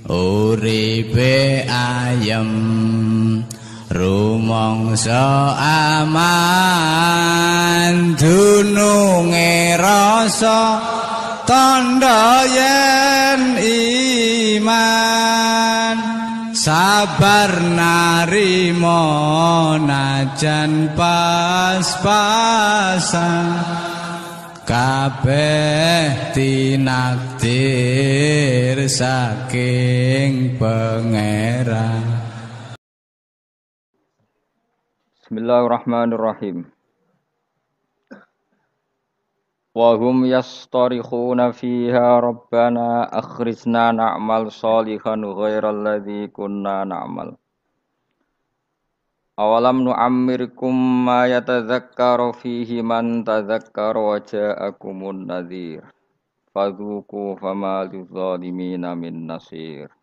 uripe ayem rumangsa aman dununge rasa tandha yen iman sabar narima najan pas-pasan kabeh tinakdir saking Pangeran. Bismillahirrahmanirrahim. Wa hum yastarikhuna fiha rabbana akhrijna na'mal shalihan ghairal ladzi kunna na'mal. Awalam nu'ammirkum ma yatadzakkaru fihi man tadzakkara wa ja'akumun nadhir. Fadzuqu fama lidzalimina min nasir.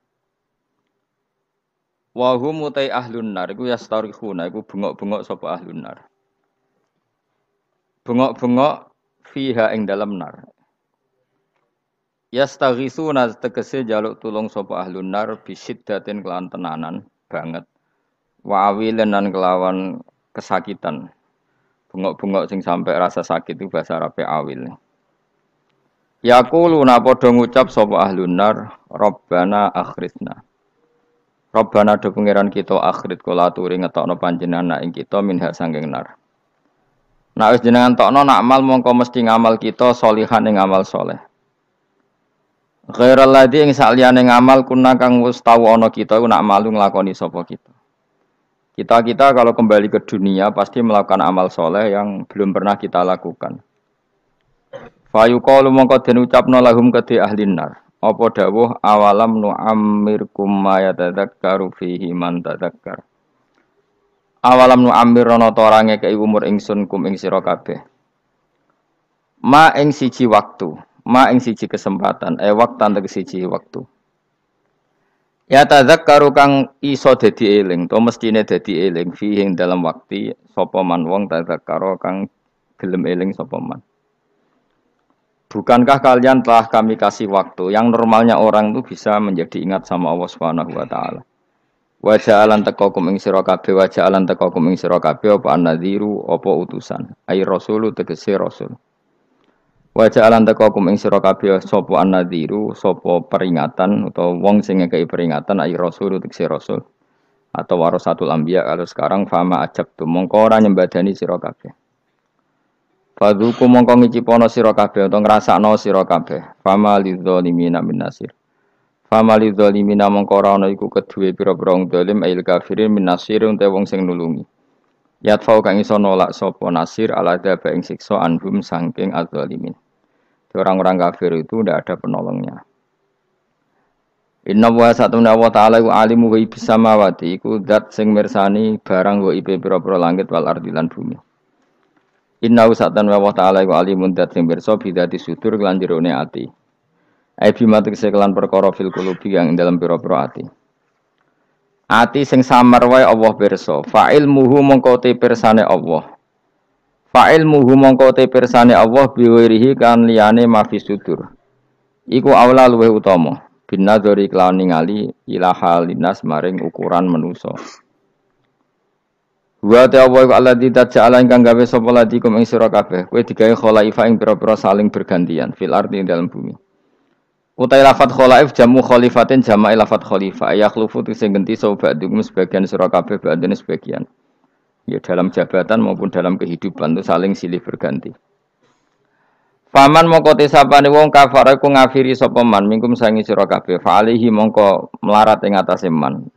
Wa hum utai ahlun nar iku yastarikhuna iku bengok-bengok sapa ahlun nar. Bengok-bengok fiha ing dalam nar. Yastaghisuna tegese jaluk tulung sapa ahlun nar bisiddatin kelan tenanan banget. Wa awilan lan kelawan kesakitan. Bengok-bengok sing sampai rasa sakit itu bahasa Arabe awil. Yaquluna padha ngucap sapa ahlun nar, Rabbana akhrijna. Rabbana do pangeran kita akhrit kula aturi ngetokno panjenengan ing kita minha sanging nar. Nek wis jenengan tokno nak amal mongko mesti ngamal kita sholihan ing amal saleh. Ghairal ladzi ing saliyane ngamal kuna kang wis tau ana kita iku nak malu nglakoni sapa kita. Kita kalau kembali ke dunia pasti melakukan amal soleh yang belum pernah kita lakukan. Fayuqalu mongko den ucapno lahum kedhe ahlin nar. Apa dawuh awalam nu'ammirkum ma yatadzakkaru fihi man tadzakkar. Awalam nu'ammirana ta ora ngekeki umur ingsun kum ing sira kabeh. Ma ing siji waktu, ma ing siji kesempatan, waktan tegese siji waktu. Ya tadzakkaru kang iso dadi eling, to mestine dadi eling fihi ing dalam waktu sapa man wong tadzakkara kang gelem eling sapa man. Bukankah kalian telah kami kasih waktu yang normalnya orang itu bisa menjadi ingat sama Allah Subhanahu wa taala. Wa ja'alan taqakum ing sira kabeh wa ja'alan taqakum ing sira kabeh apa an-nadhiru apa utusan. Ai rasulu tegese rasul. Wa ja'alan taqakum ing sira kabeh sapa an-nadhiru sapa peringatan utawa wong sing ngekeki peringatan ai rasulu tegese rasul. Atau warasatul anbiya kalau sekarang fama ajab tu mongko ora nyembadani sira kabeh. Fadzuku mongko ngicipono sira kabeh utawa ngrasakno sira kabeh. Fama lidzalimina min nasir. Fama lidzalimina mongko ora ana iku kedue pira-pira wong zalim ail kafirin min nasir utawa wong sing nulungi. Yatfau kang iso nolak sapa nasir ala dzaba ing siksa anhum saking adzalimin. Orang-orang kafir itu tidak ada penolongnya. Inna wa satuna wa ta'ala wa alimu wa ibis samawati iku zat sing mirsani barang wa ibe pira-pira langit wal ardi lan bumi. Inna usatan wa ta'ala wa alimun dat sing pirsa bidati sudur lan jerone ati. Ai bima tegese kelan perkara fil qulubi yang dalam pira-pira ati. Ati sing samar wae Allah pirsa. Fa'il muhu mongko te pirsane Allah. Fa'il muhu mongko te pirsane Allah biwirihi kan liyane mafi sudur. Iku aula luweh utama. Binadzari kelawan ningali ilaha linas maring ukuran manusa. Wa ta'awwa alladzi taj'ala ingkang gawe sapa ladikum ing sira kabeh kowe digawe khalaifa ing pira-pira saling bergantian fil ardi ing dalam bumi. Utai lafat khalaif jamu khalifatin jama'i lafat khalifah yakhlufu sing ganti sapa ba'dum sebagian sira kabeh ba'dene sebagian. Ya dalam jabatan maupun dalam kehidupan itu saling silih berganti. Faman mongko tesapane wong kafir iku ngafiri sapa man mingkum sangi sira kabeh fa alihi mongko melarat ing atase man.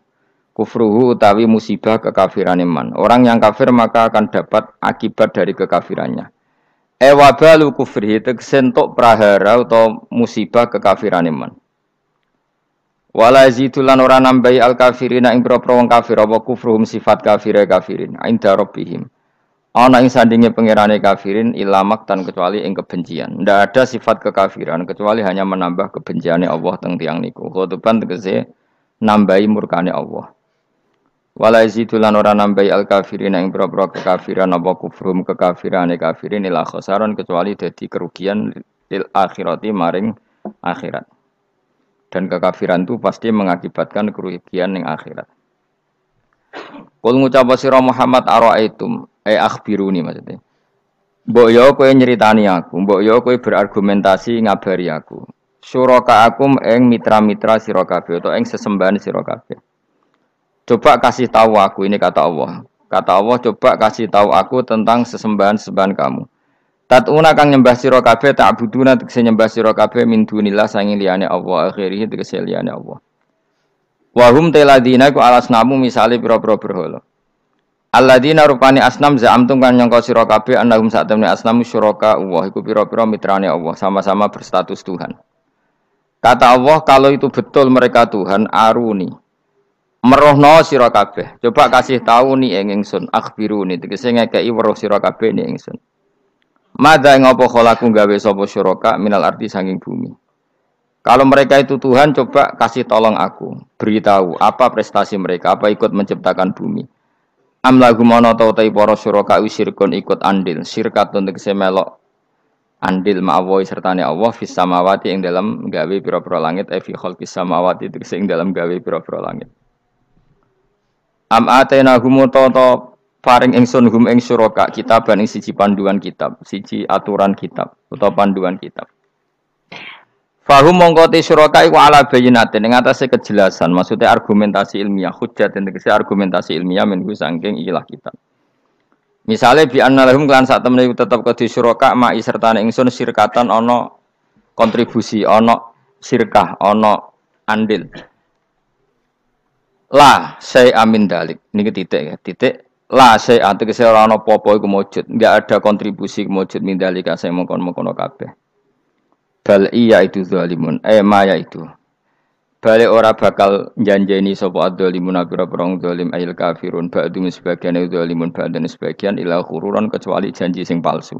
Kufruhu utawi musibah kekafiran iman. Orang yang kafir maka akan dapat akibat dari kekafirannya. Wabalu kufrihi tegsentuk prahara atau musibah kekafiran iman. Wala yazitulan ora nambahi al kafirina ing propro wong kafir apa kufruhum sifat kafire kafirin inda rabbihim. Ana ing sandinge pangerane kafirin ilamak tan kecuali ing kebencian. Ndak ada sifat kekafiran kecuali hanya menambah kebenciane Allah teng tiyang niku. Khotoban tegese nambahi murkane Allah. Wala yazitulan ora nambahi al-kafirin ing propro kekafiran apa kufrum kekafirane kafirin ila khasaran kecuali dadi kerugian lil akhirati maring akhirat. Dan kekafiran itu pasti mengakibatkan kerugian yang akhirat. Kul ngucap sira Muhammad ara'aitum akhbiruni maksudnya. Mbok yo kowe nyeritani aku, mbok yo kowe berargumentasi ngabari aku. Syuraka akum ing mitra-mitra sira kabeh utawa ing sesembahan sira kabeh. Coba kasih tahu aku, ini kata Allah. Kata Allah, coba kasih tahu aku tentang sesembahan-sembahan kamu. Tatuna kang nyembah sira kabeh ta'buduna tegese nyembah sira kabeh min dunillah sanging liyane Allah akhirih tegese liyane Allah. Wa hum taladina ku alasnamu misale pira-pira berhala. Alladzina rupani asnam za'amtum kan nyangka sira kabeh annahum sa'tamne asnamu syuraka Allah iku pira-pira mitrane Allah sama-sama berstatus Tuhan. Kata Allah kalau itu betul mereka Tuhan aruni. Merohno sira kabeh. Coba kasih tahu ni ingsun akhbiruni tegese ngekeki weruh sira kabeh ni ingsun. Mada ngopo kholaku gawe sapa syuraka minal ardi saking bumi. Kalau mereka itu Tuhan, coba kasih tolong aku, beritahu apa prestasi mereka, apa ikut menciptakan bumi. Am lagu mono ta utai para syuraka wisirkun ikut andil, syirkatun tegese melok andil ma'awohi sertane Allah fis samawati ing dalam gawe pira-pira langit fi khalqis samawati tegese ing dalam gawe pira-pira langit. Am atena humutoto paring ingsun hum ing syuraka kitaban ing siji panduan kitab, siji aturan kitab utawa panduan kitab. Fahum mongko te syuraka iku ala bayyinatin ing atase kejelasan, maksudnya argumentasi ilmiah, hujjah dan tegese argumentasi ilmiah menku saking ikilah kitab. Misale bi anna lahum lan sak temene tetep kedhi syuraka ma'i sertane ingsun syirkatan ana kontribusi, ana sirkah, ana andil. La say amin dalik. Niki titik ya, titik la say tegese ora ana apa-apa iku mujud, enggak ada kontribusi mujud mindalika saya mongkon-mongkon kabeh. Bal iya itu zalimun, maya itu. Bale ora bakal njanjeni sapa adzalimun pira-pira zalim ayil kafirun ba'dum sebagian zalimun ba'dan sebagian ila khururan kecuali janji sing palsu.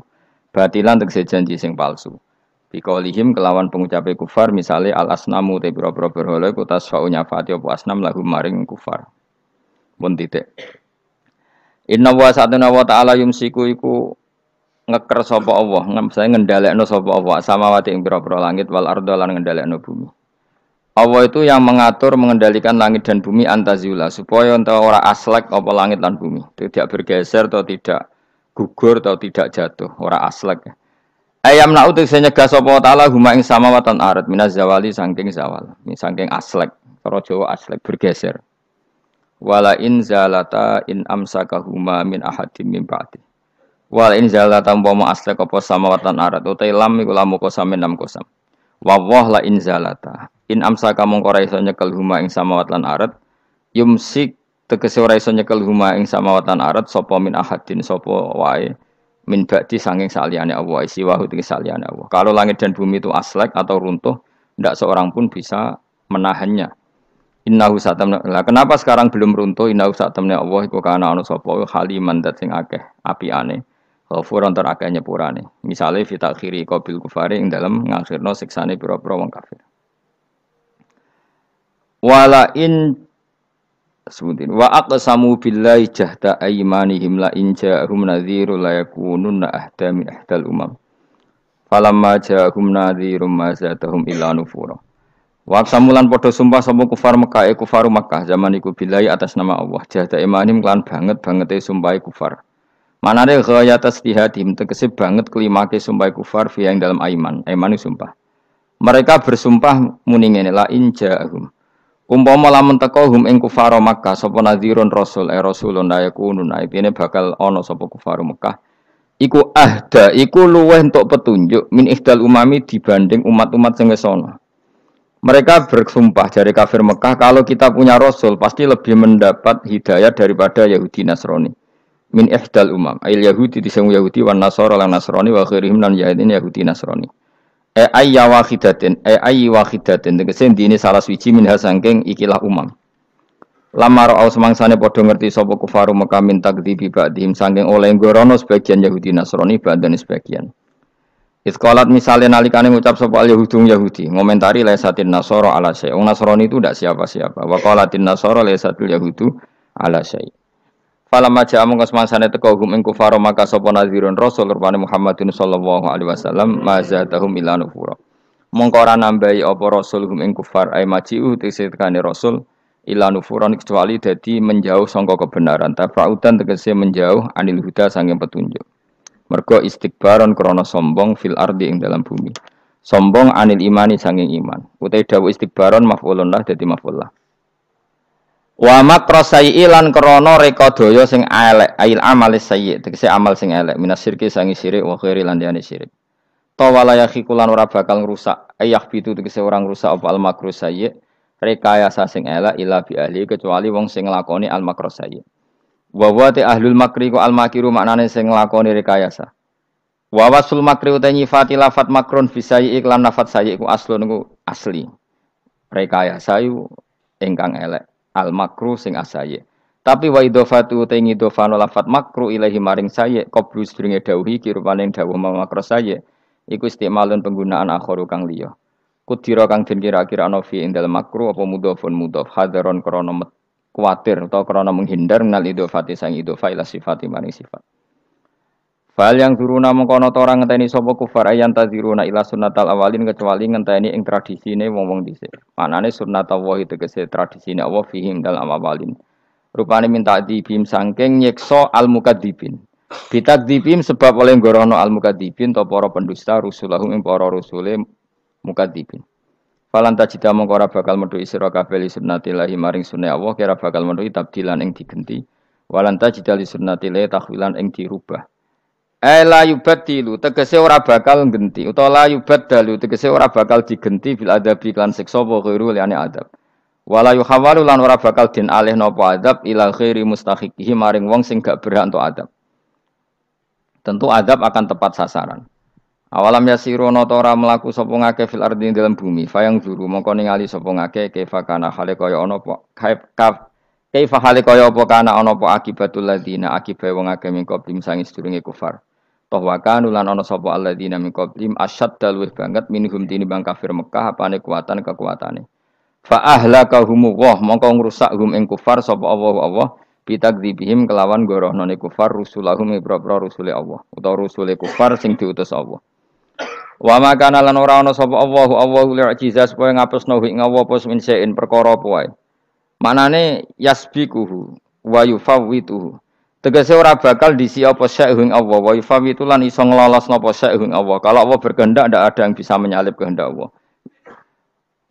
Batilan tegese janji sing palsu. Biqaulihim kelawan pengucape kufar misale al asnamu te pira-pira berhala iku tasfa'u nyafati apa asnam lahum maring kufar. Mun titik. Inna wa sa'atuna wa ta'ala yumsiku iku ngeker sapa Allah, saya ngendhalekno sapa Allah samawati ing pira-pira langit wal arda lan ngendhalekno bumi. Allah itu yang mengatur mengendalikan langit dan bumi antazula supaya ora aslek apa langit dan bumi, tidak bergeser atau tidak gugur atau tidak jatuh, ora aslek. Ayam na'u tegese nyegah sapa taala huma ing samawati lan ard minaz zawali saking zawal, saking aslek, cara Jawa aslek bergeser. Wala in zalata in amsakahuma min ahadim min ba'di. Wala in zalata umpama aslek apa samawati lan ard utai lam iku lamu kosam min nam kosam. Wa la in zalata in amsaka mongko ora iso nyekel huma ing samawati lan ard yumsik tegese ora iso nyekel huma ing samawati lan ard sapa min ahadin sapa wae min ba'di sanging saliyane Allah isi wahu tegese saliyane Allah. Kalau langit dan bumi itu aslek atau runtuh, tidak seorang pun bisa menahannya. Innahu satamna. Lah kenapa sekarang belum runtuh? Innahu satamna Allah iku kana ana sapa haliman dat sing akeh apiane. Ghafuran tur akeh nyepurane. Misale fi takhiri qabil kufari ing dalem ngakhirno siksane pira-pira wong kafir. Wala in sebutin wa aqsamu billahi jahda aymanihim la in ja'ahum nadhiru la yakununna ahda min ahdal umam. Falamma ja'ahum nadhirum ma zadahum illa nufura. Wa samulan padha sumpah sapa kufar Mekah kufaru Mekah zaman iku billahi atas nama Allah jahda imanim kelan banget-bangete sumpahe kufar. Manane ghayat tasbihatim tegese banget kelimake sumpah kufar fi yang dalam aiman sumpah. Mereka bersumpah muni ngene la in ja'ahum. Umpama lamun teko hum ing kufar Mekah sapa nadhirun rasul rasulun ayakunun aipine bakal ana sapa kufar Mekah. Iku ahda iku luweh entuk petunjuk min ihdal umami dibanding umat-umat sing wis ana. Mereka bersumpah dari kafir Mekah kalau kita punya Rasul pasti lebih mendapat hidayah daripada Yahudi Nasrani. Min ihdal umam. Ail Yahudi disemu Yahudi wan Nasara lan Nasrani wa khirihim lan Yahudi Nasrani. Ayya wahidatin tegese dine salah suci minha saking ikilah umam. Lamar au semangsane padha ngerti sapa kufaru Mekah min takdzibi ba'dihim saking oleh ngorono sebagian Yahudi Nasrani badan sebagian. Iskolat misalnya nalikane ngucap sapa Yahudi ngomentari laisatin nasara ala syai. Wong Nasrani itu tidak siapa-siapa. Wa qalatin nasara laisatul yahudu ala syai. Falamma ja'a mongko semangsane teka hum ing kufar maka sapa nadhirun rasul rupane Muhammadin sallallahu alaihi wasallam ma zadahum ila nufura. mongko ora nambahi apa rasul hum ing kufar ay maji'u tegese tekane rasul ila nufuran kecuali dadi menjauh sangka kebenaran tafaudan tegese menjauh anil huda sanging petunjuk mergo istikbaron krana sombong fil ardi ing dalam bumi sombong anil imani sanging iman utai dawuh istikbaron maf'ulun lah dadi maf'ul lah wa makrasai lan krana reka daya sing elek ail amalis sayyi tegese amal sing elek minasirki sangi syirik wa khairi lan liyane syirik tawala yakhikulan ora bakal ngrusak ayah bitu tegese orang rusak apa al makru sayyi rekayasa sing elek ila bi ahli kecuali wong sing nglakoni al makru sayyi wa wa te ahlul makri ku al makiru maknane sing nglakoni rekayasa wa wasul makri uta nyifati lafat makrun fi sayyi iklan lafat sayyi ku aslun ku asli rekayasa yu ingkang elek al makru sing asaye tapi wa idhofatu uta ngidhofano lafat makru ilahi maring sayyi qabru sedringe dawuhi kirupane dawuh makru sayyi iku istimalun penggunaan akhiru kang liya. Kudira kang den kira-kira ana fi ing dalem makruh apa mudhofun mudhof hadaron krana kuwatir utawa krana menghindar minal idhofati sang idhofa ila sifati maring sifat. Fal yang turuna mengkono ta ora ngenteni sapa kufar ayan tadziruna ila sunnatal awalin kecuali ngenteni ing tradisine wong-wong dhisik. Manane sunnatullah tegese tradisine Allah fihim dalam awalin. Rupane minta dibim saking nyekso al-mukadzibin. Bitakdzibim sebab oleh ngorono al-mukadzibin to para pendusta rusulahum ing para rusule mukadzibin. Falan tajida mongko ora bakal metu sira kabeh li sunnatillahi maring sunah Allah kira bakal metu tabdilan ing digenti. Walan tajida li sunnatillahi tahwilan ing dirubah. La yubaddilu tegese ora bakal genti utawa la yubaddalu tegese ora bakal digenti bil adabi lan siksa wa ghairu liane adab. Wala yuhawalu lan ora bakal den alih napa adab ila ghairi mustahiqihi maring wong sing gak berhak entuk adab. Tentu adab akan tepat sasaran. Awalam yasirono tora melaku sapa ngake fil ardi dalam bumi. Fayang zuru mongko ningali sapa ngake kaifa kana hale kaya ana apa kaifa hale kaya apa kana ana apa akibatul ladina akibae wong akeh ming qablim sangi sedurunge kufar. Toh wa kanu lan ana sapa alladina ming qablim asyadda luwih banget minhum tinimbang kafir Mekah apane kuwatan kekuatane. Fa ahlakahum wa mongko ngrusak hum ing kufar sapa Allah bitakdzibihim kelawan gorohnone kufar rusulahum ibra-ibra rusule Allah utawa rusule kufar sing diutus Allah. Wa makana lan ora ana sapa Allahu li'jiza supaya ngapusno ing Allah apa min perkara apa wae. Manane yasbiquhu wa yufawwituhu. Tegese ora bakal disi apa sya'ing Allah wa yufawwitu lan iso nglolosno apa sya'ing Allah. Kalau Allah berkehendak ndak ada yang bisa menyalip kehendak Allah.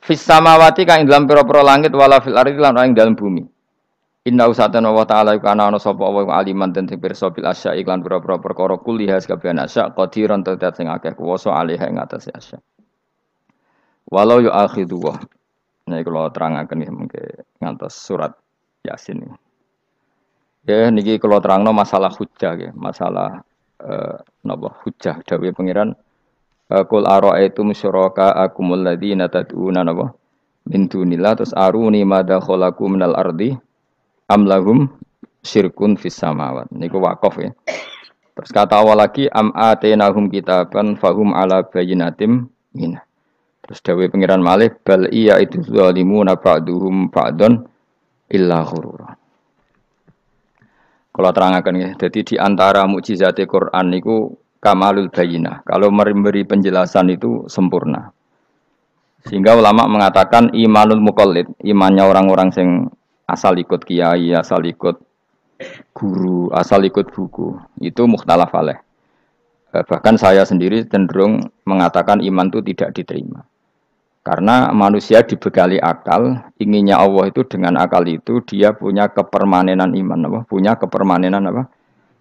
Fis samawati kang dalam pira-pira langit wala fil ardi lan ing dalam bumi. Inna usatan wa ta'ala kana ana sapa wa aliman den pirsa bil asya iklan pira-pira perkara kuliah kabeh asya qadiran tetet sing akeh kuwasa alih ing atase asya. Walau yu akhidu wa. Nek kula terangaken nggih mengke ngantos surat Yasin. Ya niki kula terangno masalah hujjah nggih, masalah napa hujjah dawuh pangeran qul ara'aitum syuraka akumul ladzina tad'una napa min dunillah terus aruni madza khalaqu minal ardi amlahum syirkun fis samawat niku wakaf ya. Terus kata awal lagi am atenahum kitaban fahum ala bayyinatim min. Terus dawuh pangeran malih bal iya itu zalimuna ba'duhum ba'don illa ghurura. Kalau terangaken ya, jadi di antara mukjizat Quran niku kamalul bayyinah. Kalau memberi penjelasan itu sempurna. Sehingga ulama mengatakan imanul muqallid, imannya orang-orang sing asal ikut kiai, asal ikut guru, asal ikut buku, itu mukhtalaf alaih. Bahkan saya sendiri cenderung mengatakan iman itu tidak diterima. Karena manusia dibekali akal, inginnya Allah itu dengan akal itu dia punya kepermanenan iman, apa? Punya kepermanenan apa?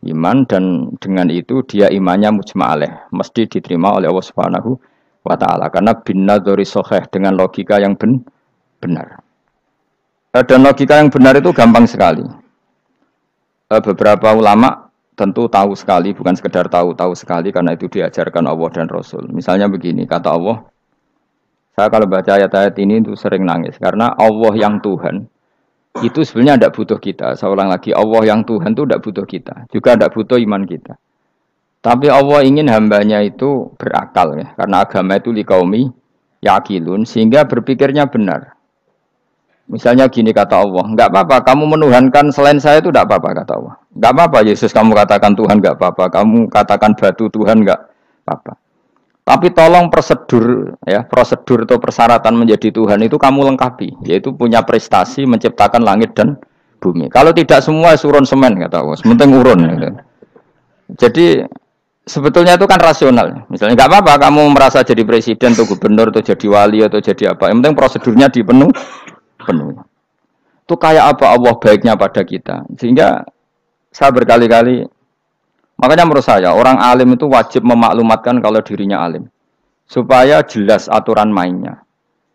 Iman dan dengan itu dia imannya mujma' alaih, mesti diterima oleh Allah Subhanahu wa taala karena binnadzari shahih dengan logika yang benar. Dan logika yang benar itu gampang sekali. Beberapa ulama tentu tahu sekali, bukan sekedar tahu sekali karena itu diajarkan Allah dan Rasul. Misalnya begini, kata Allah, saya kalau baca ayat-ayat ini itu sering nangis karena Allah yang Tuhan itu sebenarnya tidak butuh kita. Saya ulang lagi, Allah yang Tuhan itu tidak butuh kita, juga tidak butuh iman kita. Tapi Allah ingin hambanya itu berakal ya, karena agama itu liqaumi yaqilun sehingga berpikirnya benar. Misalnya gini kata Allah, enggak apa-apa kamu menuhankan selain saya itu enggak apa-apa kata Allah. Enggak apa-apa Yesus kamu katakan Tuhan enggak apa-apa, kamu katakan batu Tuhan enggak apa-apa. Tapi tolong prosedur ya, prosedur atau persyaratan menjadi Tuhan itu kamu lengkapi, yaitu punya prestasi menciptakan langit dan bumi. Kalau tidak semua surun semen kata Allah, penting urun gitu. Jadi sebetulnya itu kan rasional. Misalnya nggak apa-apa kamu merasa jadi presiden atau gubernur atau jadi wali atau jadi apa. Yang penting prosedurnya dipenuhi. Itu kayak apa Allah baiknya pada kita. Sehingga saya berkali-kali, makanya menurut saya orang alim itu wajib memaklumatkan kalau dirinya alim. Supaya jelas aturan mainnya.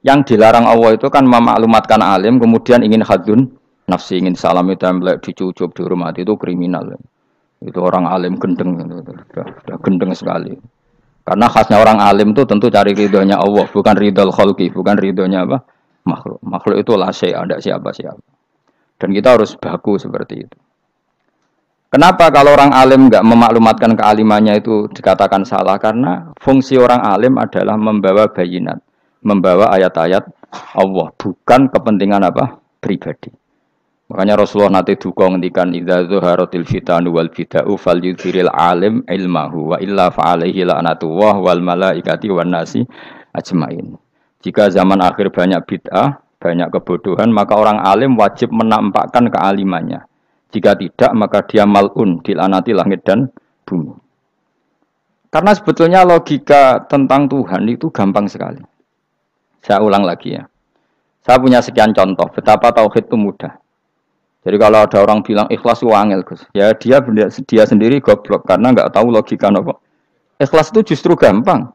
Yang dilarang Allah itu kan memaklumatkan alim kemudian ingin hadun nafsi, ingin salami template, dicucuk, dihormati, itu kriminal. Itu orang alim gendeng, sudah gendeng sekali. Karena khasnya orang alim itu tentu cari ridhonya Allah, bukan ridhol khalqi, bukan ridhonya apa? Makhluk. Makhluk itu la syai', ada siapa-siapa. Dan kita harus baku seperti itu. Kenapa kalau orang alim enggak memaklumatkan kealimannya itu dikatakan salah? Karena fungsi orang alim adalah membawa bayinat, membawa ayat-ayat Allah, bukan kepentingan apa? Pribadi. Makanya Rasulullah nanti duka ngendikan idza zuharatil fitanu wal bid'u falyudhiril alim ilmahu wa illa fa alaihi la'natullah wal malaikati wan nasi ajmain. Jika zaman akhir banyak bid'ah, banyak kebodohan, maka orang alim wajib menampakkan kealimannya. Jika tidak, maka dia mal'un, dilaknati langit dan bumi. Karena sebetulnya logika tentang Tuhan itu gampang sekali. Saya ulang lagi ya. Saya punya sekian contoh betapa tauhid itu mudah. Jadi kalau ada orang bilang ikhlas itu angel, Gus. Ya dia sendiri goblok karena nggak tahu logika apa. Ikhlas itu justru gampang.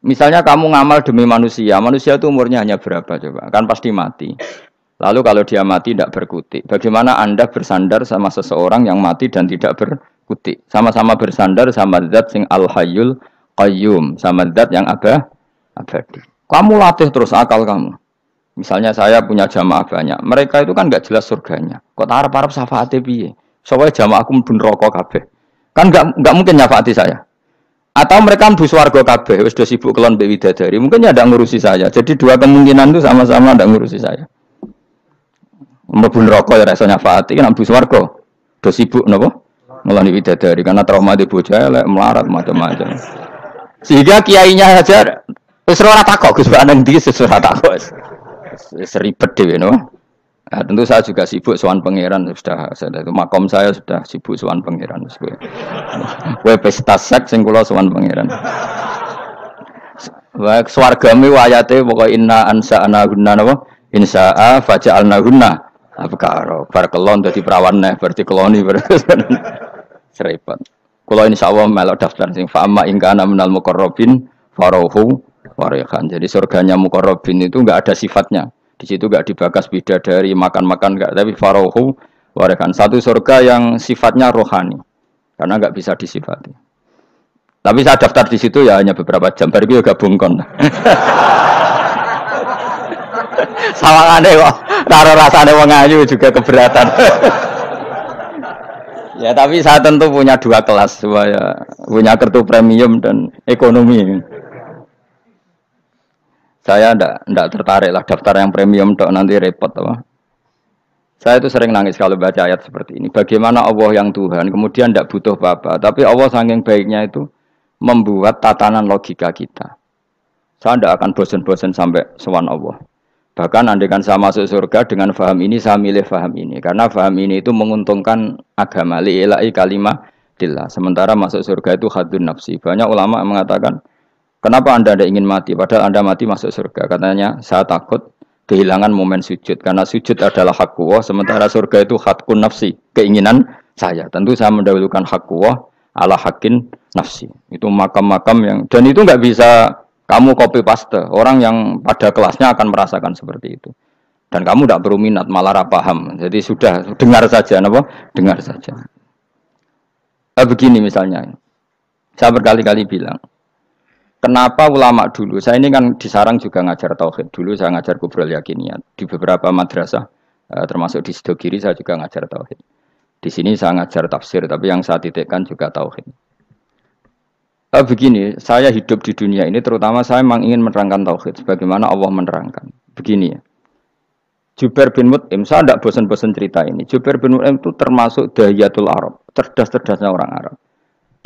Misalnya kamu ngamal demi manusia, manusia itu umurnya hanya berapa coba? Kan pasti mati. Lalu kalau dia mati tidak berkutik. Bagaimana Anda bersandar sama seseorang yang mati dan tidak berkutik? Sama-sama bersandar sama zat sing al-hayyul qayyum, sama zat yang abadi. Kamu latih terus akal kamu. Misalnya saya punya jamaah banyak, mereka itu kan nggak jelas surganya. Kok harap-harap syafaatnya piye? Soalnya jamaahku mlebu neraka kabeh. Kan nggak mungkin nyafaati saya. Atau mereka mlebu swarga kabeh, wis do sibuk kelon mbek widadari. Mungkin ya ndak ngurusi saya. Jadi dua kemungkinan itu sama-sama ndak ngurusi saya. Mlebu neraka ya ra iso nyafaati, kan mlebu swarga. Do sibuk napa? Ngeloni widadari karena trauma di bojo elek, melarat macam-macam. Sehingga kiainya saja wis ora takok Gus Banan ndi wis ora takok. Seribet dhewe no. Nah, tentu saya juga sibuk sowan pangeran sudah itu makom saya sudah sibuk sowan pangeran wis kowe. Kowe pesta seks sing kula sowan pangeran. Wa swargane ayate pokoke inna ansa'na gunna napa? Insa'a faja'alna gunna. Abkaro bar kelon dadi perawan neh berarti keloni seribet. Kula insyaallah melok daftar sing fa amma in kana minal muqarrabin faruhu warihan. Jadi surganya muqarrabin itu enggak ada sifatnya. Di situ enggak dibakas bidadari, makan-makan enggak, tapi faruhu warihan. Satu surga yang sifatnya rohani. Karena enggak bisa disifati. Tapi saya daftar di situ ya hanya beberapa jam. Baru itu gabung kon. Sawangane kok karo rasane wong ayu juga keberatan. Ya tapi saya tentu punya dua kelas, supaya punya kartu premium dan ekonomi. Saya ndak tertarik lah daftar yang premium tok nanti repot apa. Saya itu sering nangis kalau baca ayat seperti ini. Bagaimana Allah yang Tuhan kemudian ndak butuh apa-apa, tapi Allah saking baiknya itu membuat tatanan logika kita. Saya ndak akan bosan-bosan sampai sowan Allah. Bahkan andaikan saya masuk surga dengan faham ini, saya milih faham ini. Karena faham ini itu menguntungkan agama li'ilai kalimatillah. Sementara masuk surga itu hadun nafsi. Banyak ulama mengatakan, kenapa Anda ingin mati? Padahal Anda mati masuk surga. Katanya, saya takut kehilangan momen sujud. Karena sujud adalah hak Allah, sementara surga itu hakun nafsi. Keinginan saya. Tentu saya mendahulukan hak Allah ala hakin nafsi. Itu makam-makam yang... Dan itu nggak bisa kamu copy paste. Orang yang pada kelasnya akan merasakan seperti itu. Dan kamu tidak perlu minat, malah paham. Jadi sudah, dengar saja. Apa? Dengar saja. Begini misalnya. Saya berkali-kali bilang. Kenapa ulama dulu, saya ini kan di Sarang juga ngajar tauhid. Dulu saya ngajar kubrul yakiniyat. Di beberapa madrasah, termasuk di Sidogiri saya juga ngajar tauhid. Di sini saya ngajar tafsir, tapi yang saya titikkan juga tauhid. Begini, saya hidup di dunia ini terutama saya memang ingin menerangkan tauhid sebagaimana Allah menerangkan. Begini ya. Jubair bin Mut'im, saya tidak bosan-bosan cerita ini. Jubair bin Mut'im itu termasuk dahiyatul Arab, cerdas-cerdasnya orang Arab.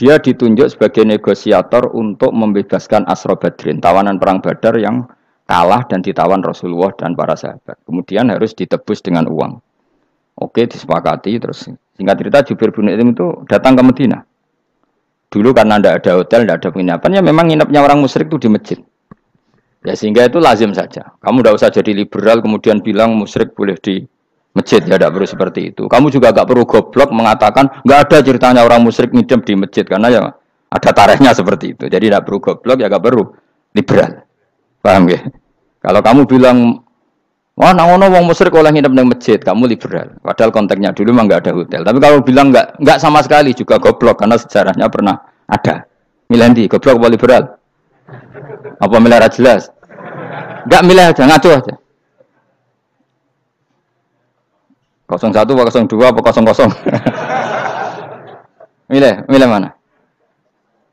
Dia ditunjuk sebagai negosiator untuk membebaskan Asra Badrin, tawanan perang Badar yang kalah dan ditawan Rasulullah dan para sahabat. Kemudian harus ditebus dengan uang. Oke, disepakati. Terus singkat cerita Jubair bin Mut'im itu datang ke Madinah. Dulu karena tidak ada hotel, tidak ada penginapan, ya memang nginepnya orang musyrik itu di masjid. Ya sehingga itu lazim saja. Kamu tidak usah jadi liberal kemudian bilang musyrik boleh di masjid, ya tidak perlu seperti itu. Kamu juga gak perlu goblok mengatakan nggak ada ceritanya orang musyrik ngidam di masjid karena ya ada tarikhnya seperti itu. Jadi tidak perlu goblok, ya gak perlu liberal. Paham ya? Kalau kamu bilang wah, nangono wong musyrik oleh ngidam di masjid, kamu liberal. Padahal konteksnya dulu memang nggak ada hotel. Tapi kalau bilang nggak sama sekali juga goblok karena sejarahnya pernah ada. Milih goblok apa liberal? Apa milih jelas? Nggak milih aja, ngaco aja. 01 apa 02 apa 00? Milih mana?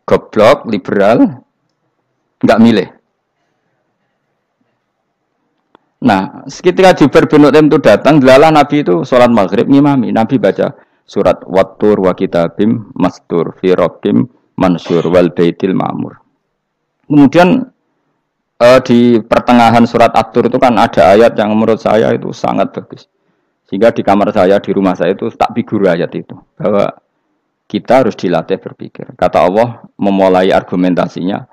Goblok, liberal, nggak milih. Nah, ketika Jubair bin Mut'im itu datang, delalah Nabi itu sholat maghrib ngimami. Nabi baca surat Wattur wa kitabim mastur fi rabbim mansur wal baitil ma'mur. Kemudian di pertengahan surat At-Tur itu kan ada ayat yang menurut saya itu sangat bagus. Sehingga di kamar saya, di rumah saya itu tak figur ayat itu. Bahwa kita harus dilatih berpikir. Kata Allah memulai argumentasinya.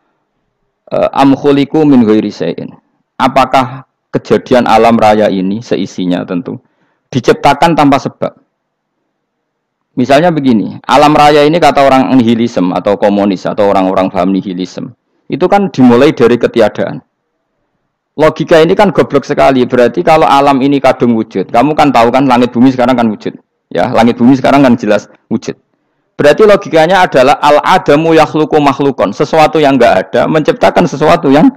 Am khuliqu min ghairi syai'in. Apakah kejadian alam raya ini, seisinya tentu, diciptakan tanpa sebab? Misalnya begini, alam raya ini kata orang nihilisme atau komunis atau orang-orang paham nihilisme. Itu kan dimulai dari ketiadaan. Logika ini kan goblok sekali. Berarti kalau alam ini kadung wujud, kamu kan tahu kan langit bumi sekarang kan wujud. Ya, langit bumi sekarang kan jelas wujud. Berarti logikanya adalah al-adamu yakhluqu makhlukon. Sesuatu yang enggak ada menciptakan sesuatu yang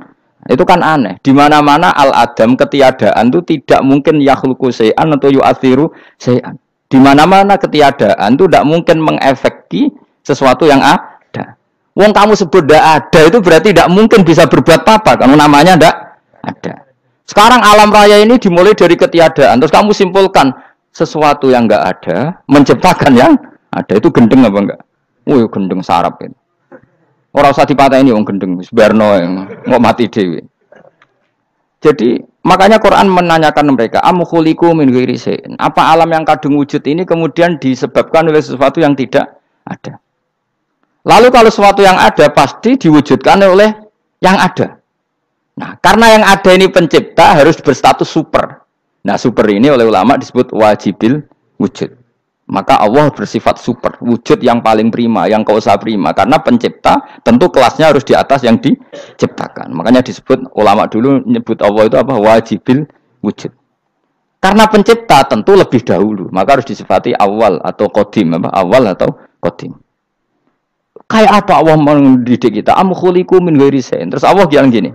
itu kan aneh. Di mana-mana al-adam ketiadaan itu tidak mungkin yakhluqu syai'an atau yu'athiru syai'an. Di mana-mana ketiadaan itu tidak mungkin mengefeki sesuatu yang ada. Wong kamu sebut tidak ada itu berarti tidak mungkin bisa berbuat apa karena namanya tidak ada. Sekarang alam raya ini dimulai dari ketiadaan. Terus kamu simpulkan sesuatu yang enggak ada menciptakan yang ada. Itu gendeng apa enggak? Gendeng sarap itu. Orang usah dipatahin wong gendeng sebarno nggak mati dewi. Jadi makanya Quran menanyakan mereka, am khuliqu min ghairi syai'in. Apa alam yang kadung wujud ini kemudian disebabkan oleh sesuatu yang tidak ada? Lalu kalau sesuatu yang ada pasti diwujudkan oleh yang ada. Nah, karena yang ada ini pencipta harus berstatus super. Nah, super ini oleh ulama disebut wajibil wujud. Maka Allah bersifat super, wujud yang paling prima, yang kausa prima. Karena pencipta tentu kelasnya harus di atas yang diciptakan. Makanya disebut ulama dulu nyebut Allah itu apa? Wajibil wujud. Karena pencipta tentu lebih dahulu, maka harus disifati awal atau qadim, apa? Awal atau qadim. Kayak apa Allah mendidik kita? Am khuliqu min ghairi syai'in. Terus Allah bilang gini.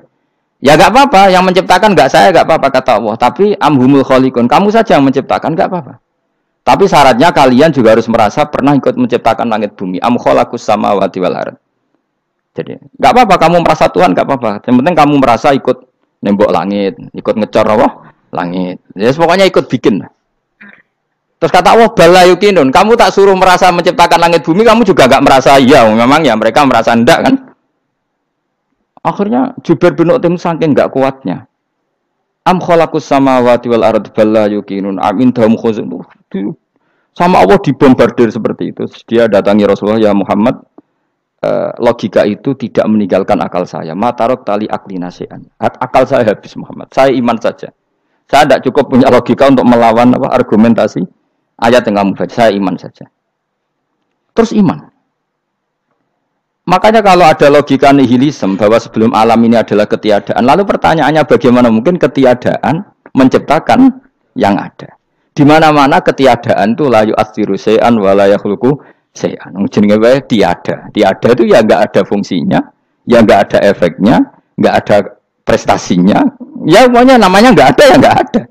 Ya enggak apa-apa, yang menciptakan enggak saya, enggak apa-apa kata Allah. Tapi amhumul khaliqun, kamu saja yang menciptakan, enggak apa-apa. Tapi syaratnya kalian juga harus merasa pernah ikut menciptakan langit bumi. Am khalaqus samawati wal ardh. Jadi, enggak apa-apa kamu merasa Tuhan, enggak apa-apa. Yang penting kamu merasa ikut nembok langit, ikut ngecor apa? Langit. Ya pokoknya ikut bikin. Terus kata Allah, bala yukinun, kamu tak suruh merasa menciptakan langit bumi, kamu juga enggak merasa iya, memang ya mereka merasa enggak kan? Akhirnya Jubair bin Mut'im saking enggak kuatnya. Am khalaqus samawati wal ardh balla yuqinun amin dahum khuzun. Sama Allah dibombardir seperti itu. Dia datangi Rasulullah, ya Muhammad, logika itu tidak meninggalkan akal saya. Matarok tali akli nasian. Akal saya habis Muhammad. Saya iman saja. Saya tidak cukup punya logika untuk melawan argumentasi ayat yang kamu baca. Saya iman saja. Terus iman. Makanya kalau ada logika nihilisme bahwa sebelum alam ini adalah ketiadaan, lalu pertanyaannya bagaimana mungkin ketiadaan menciptakan yang ada? Di mana-mana ketiadaan itu la yu'athiru syai'an wa la yakhluqu syai'an. Jenenge wae tiada. Tiada itu ya enggak ada fungsinya, ya enggak ada efeknya, enggak ada prestasinya. Ya pokoknya namanya enggak ada ya enggak ada.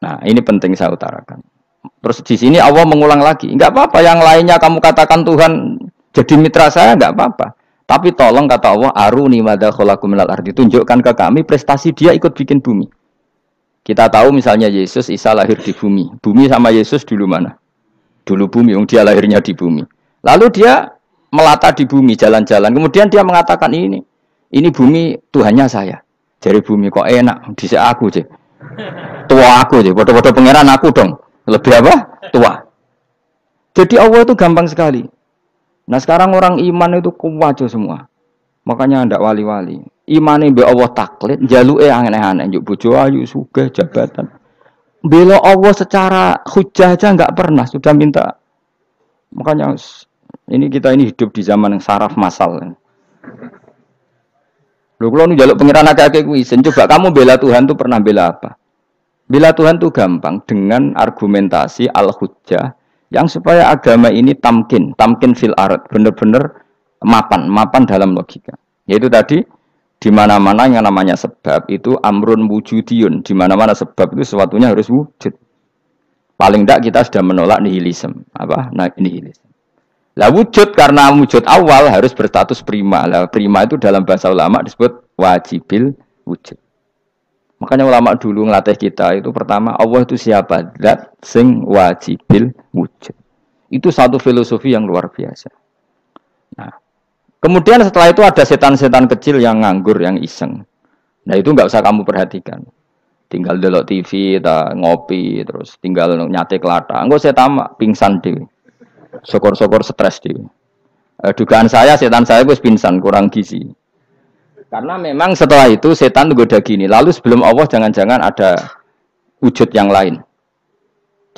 Nah, ini penting saya utarakan. Terus di sini Allah mengulang lagi, enggak apa-apa yang lainnya kamu katakan Tuhan jadi mitra saya enggak apa-apa. Tapi tolong kata Allah, aruni madza khalaqu minal ardi, tunjukkan ke kami prestasi dia ikut bikin bumi. Kita tahu misalnya Yesus, Isa lahir di bumi. Bumi sama Yesus dulu mana? Dulu bumi, dia lahirnya di bumi. Lalu dia melata di bumi, jalan-jalan. Kemudian dia mengatakan ini bumi Tuhannya saya. Jadi bumi kok enak, dhisik aku, Cek. Tua aku, Cek. Padha-padha pangeran aku dong. Lebih apa? Tua. Jadi Allah itu gampang sekali. Nah sekarang orang iman itu kuwajo semua. Makanya ndak wali-wali. Imane mbek Allah taklid, njaluke aneh-aneh, njuk bojo ayu, sugih, jabatan. Bela Allah secara hujah aja enggak pernah, sudah minta. Makanya ini kita ini hidup di zaman yang saraf massal. Lho kula nu njaluk pangeran akeh-akeh kuwi, coba kamu bela Tuhan tuh pernah bela apa? Bela Tuhan tuh gampang dengan argumentasi al-hujjah yang supaya agama ini tamkin fil ard, benar-benar mapan dalam logika. Yaitu tadi di mana-mana yang namanya sebab itu amrun wujudiyun, di mana-mana sebab itu sesuatunya harus wujud. Paling tidak kita sudah menolak nihilisme. Apa? Nah, nihilisme. Lah wujud karena wujud awal harus berstatus prima. Lah prima itu dalam bahasa ulama disebut wajibil wujud. Makanya ulama dulu ngelatih kita itu pertama Allah itu siapa? Zat sing wajibil wujud. Itu satu filosofi yang luar biasa. Nah, kemudian setelah itu ada setan-setan kecil yang nganggur, yang iseng. Nah itu nggak usah kamu perhatikan. Tinggal delok TV, ngopi, terus tinggal nyate kelata. Enggak saya tamak, pingsan dewi. Syukur-syukur stres dewi. Dugaan saya setan saya itu pingsan, kurang gizi. Karena memang setelah itu setan goda gini. Lalu sebelum Allah jangan-jangan ada wujud yang lain.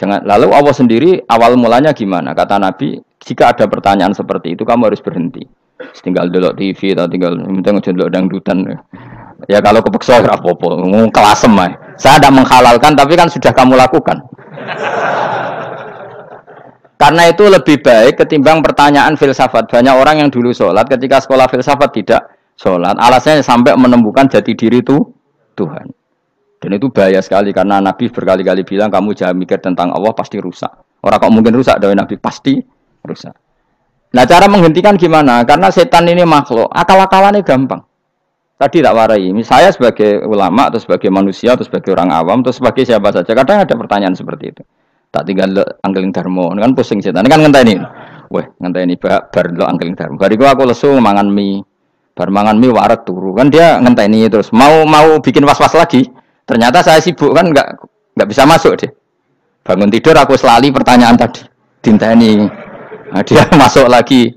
Lalu Allah sendiri awal mulanya gimana? Kata Nabi, jika ada pertanyaan seperti itu kamu harus berhenti. Tinggal delok TV atau tinggal delok dangdutan. Ya kalau kepeksa ora apa-apa, kelasem ae. Saya tidak menghalalkan tapi kan sudah kamu lakukan. Karena itu lebih baik ketimbang pertanyaan filsafat. Banyak orang yang dulu sholat ketika sekolah filsafat tidak sholat. Alasannya sampai menemukan jati diri itu Tuhan. Dan itu bahaya sekali karena Nabi berkali-kali bilang kamu jangan mikir tentang Allah pasti rusak. Orang kok mungkin rusak dari Nabi pasti rusak. Nah cara menghentikan gimana? Karena setan ini makhluk, akal-akalannya gampang. Tadi tak warai, saya sebagai ulama atau sebagai manusia atau sebagai orang awam atau sebagai siapa saja, kadang ada pertanyaan seperti itu. Tak tinggal anggeling darmo, kan pusing setan, kan ngenteni. Weh, ngenteni bar lo anggeling darmo. Bariku aku lesu mangan mie, bar mangan mie waret turu, kan dia ngenteni terus mau bikin was-was lagi. Ternyata saya sibuk kan nggak bisa masuk deh. Bangun tidur aku selali pertanyaan tadi, dinteni. Nah, dia masuk lagi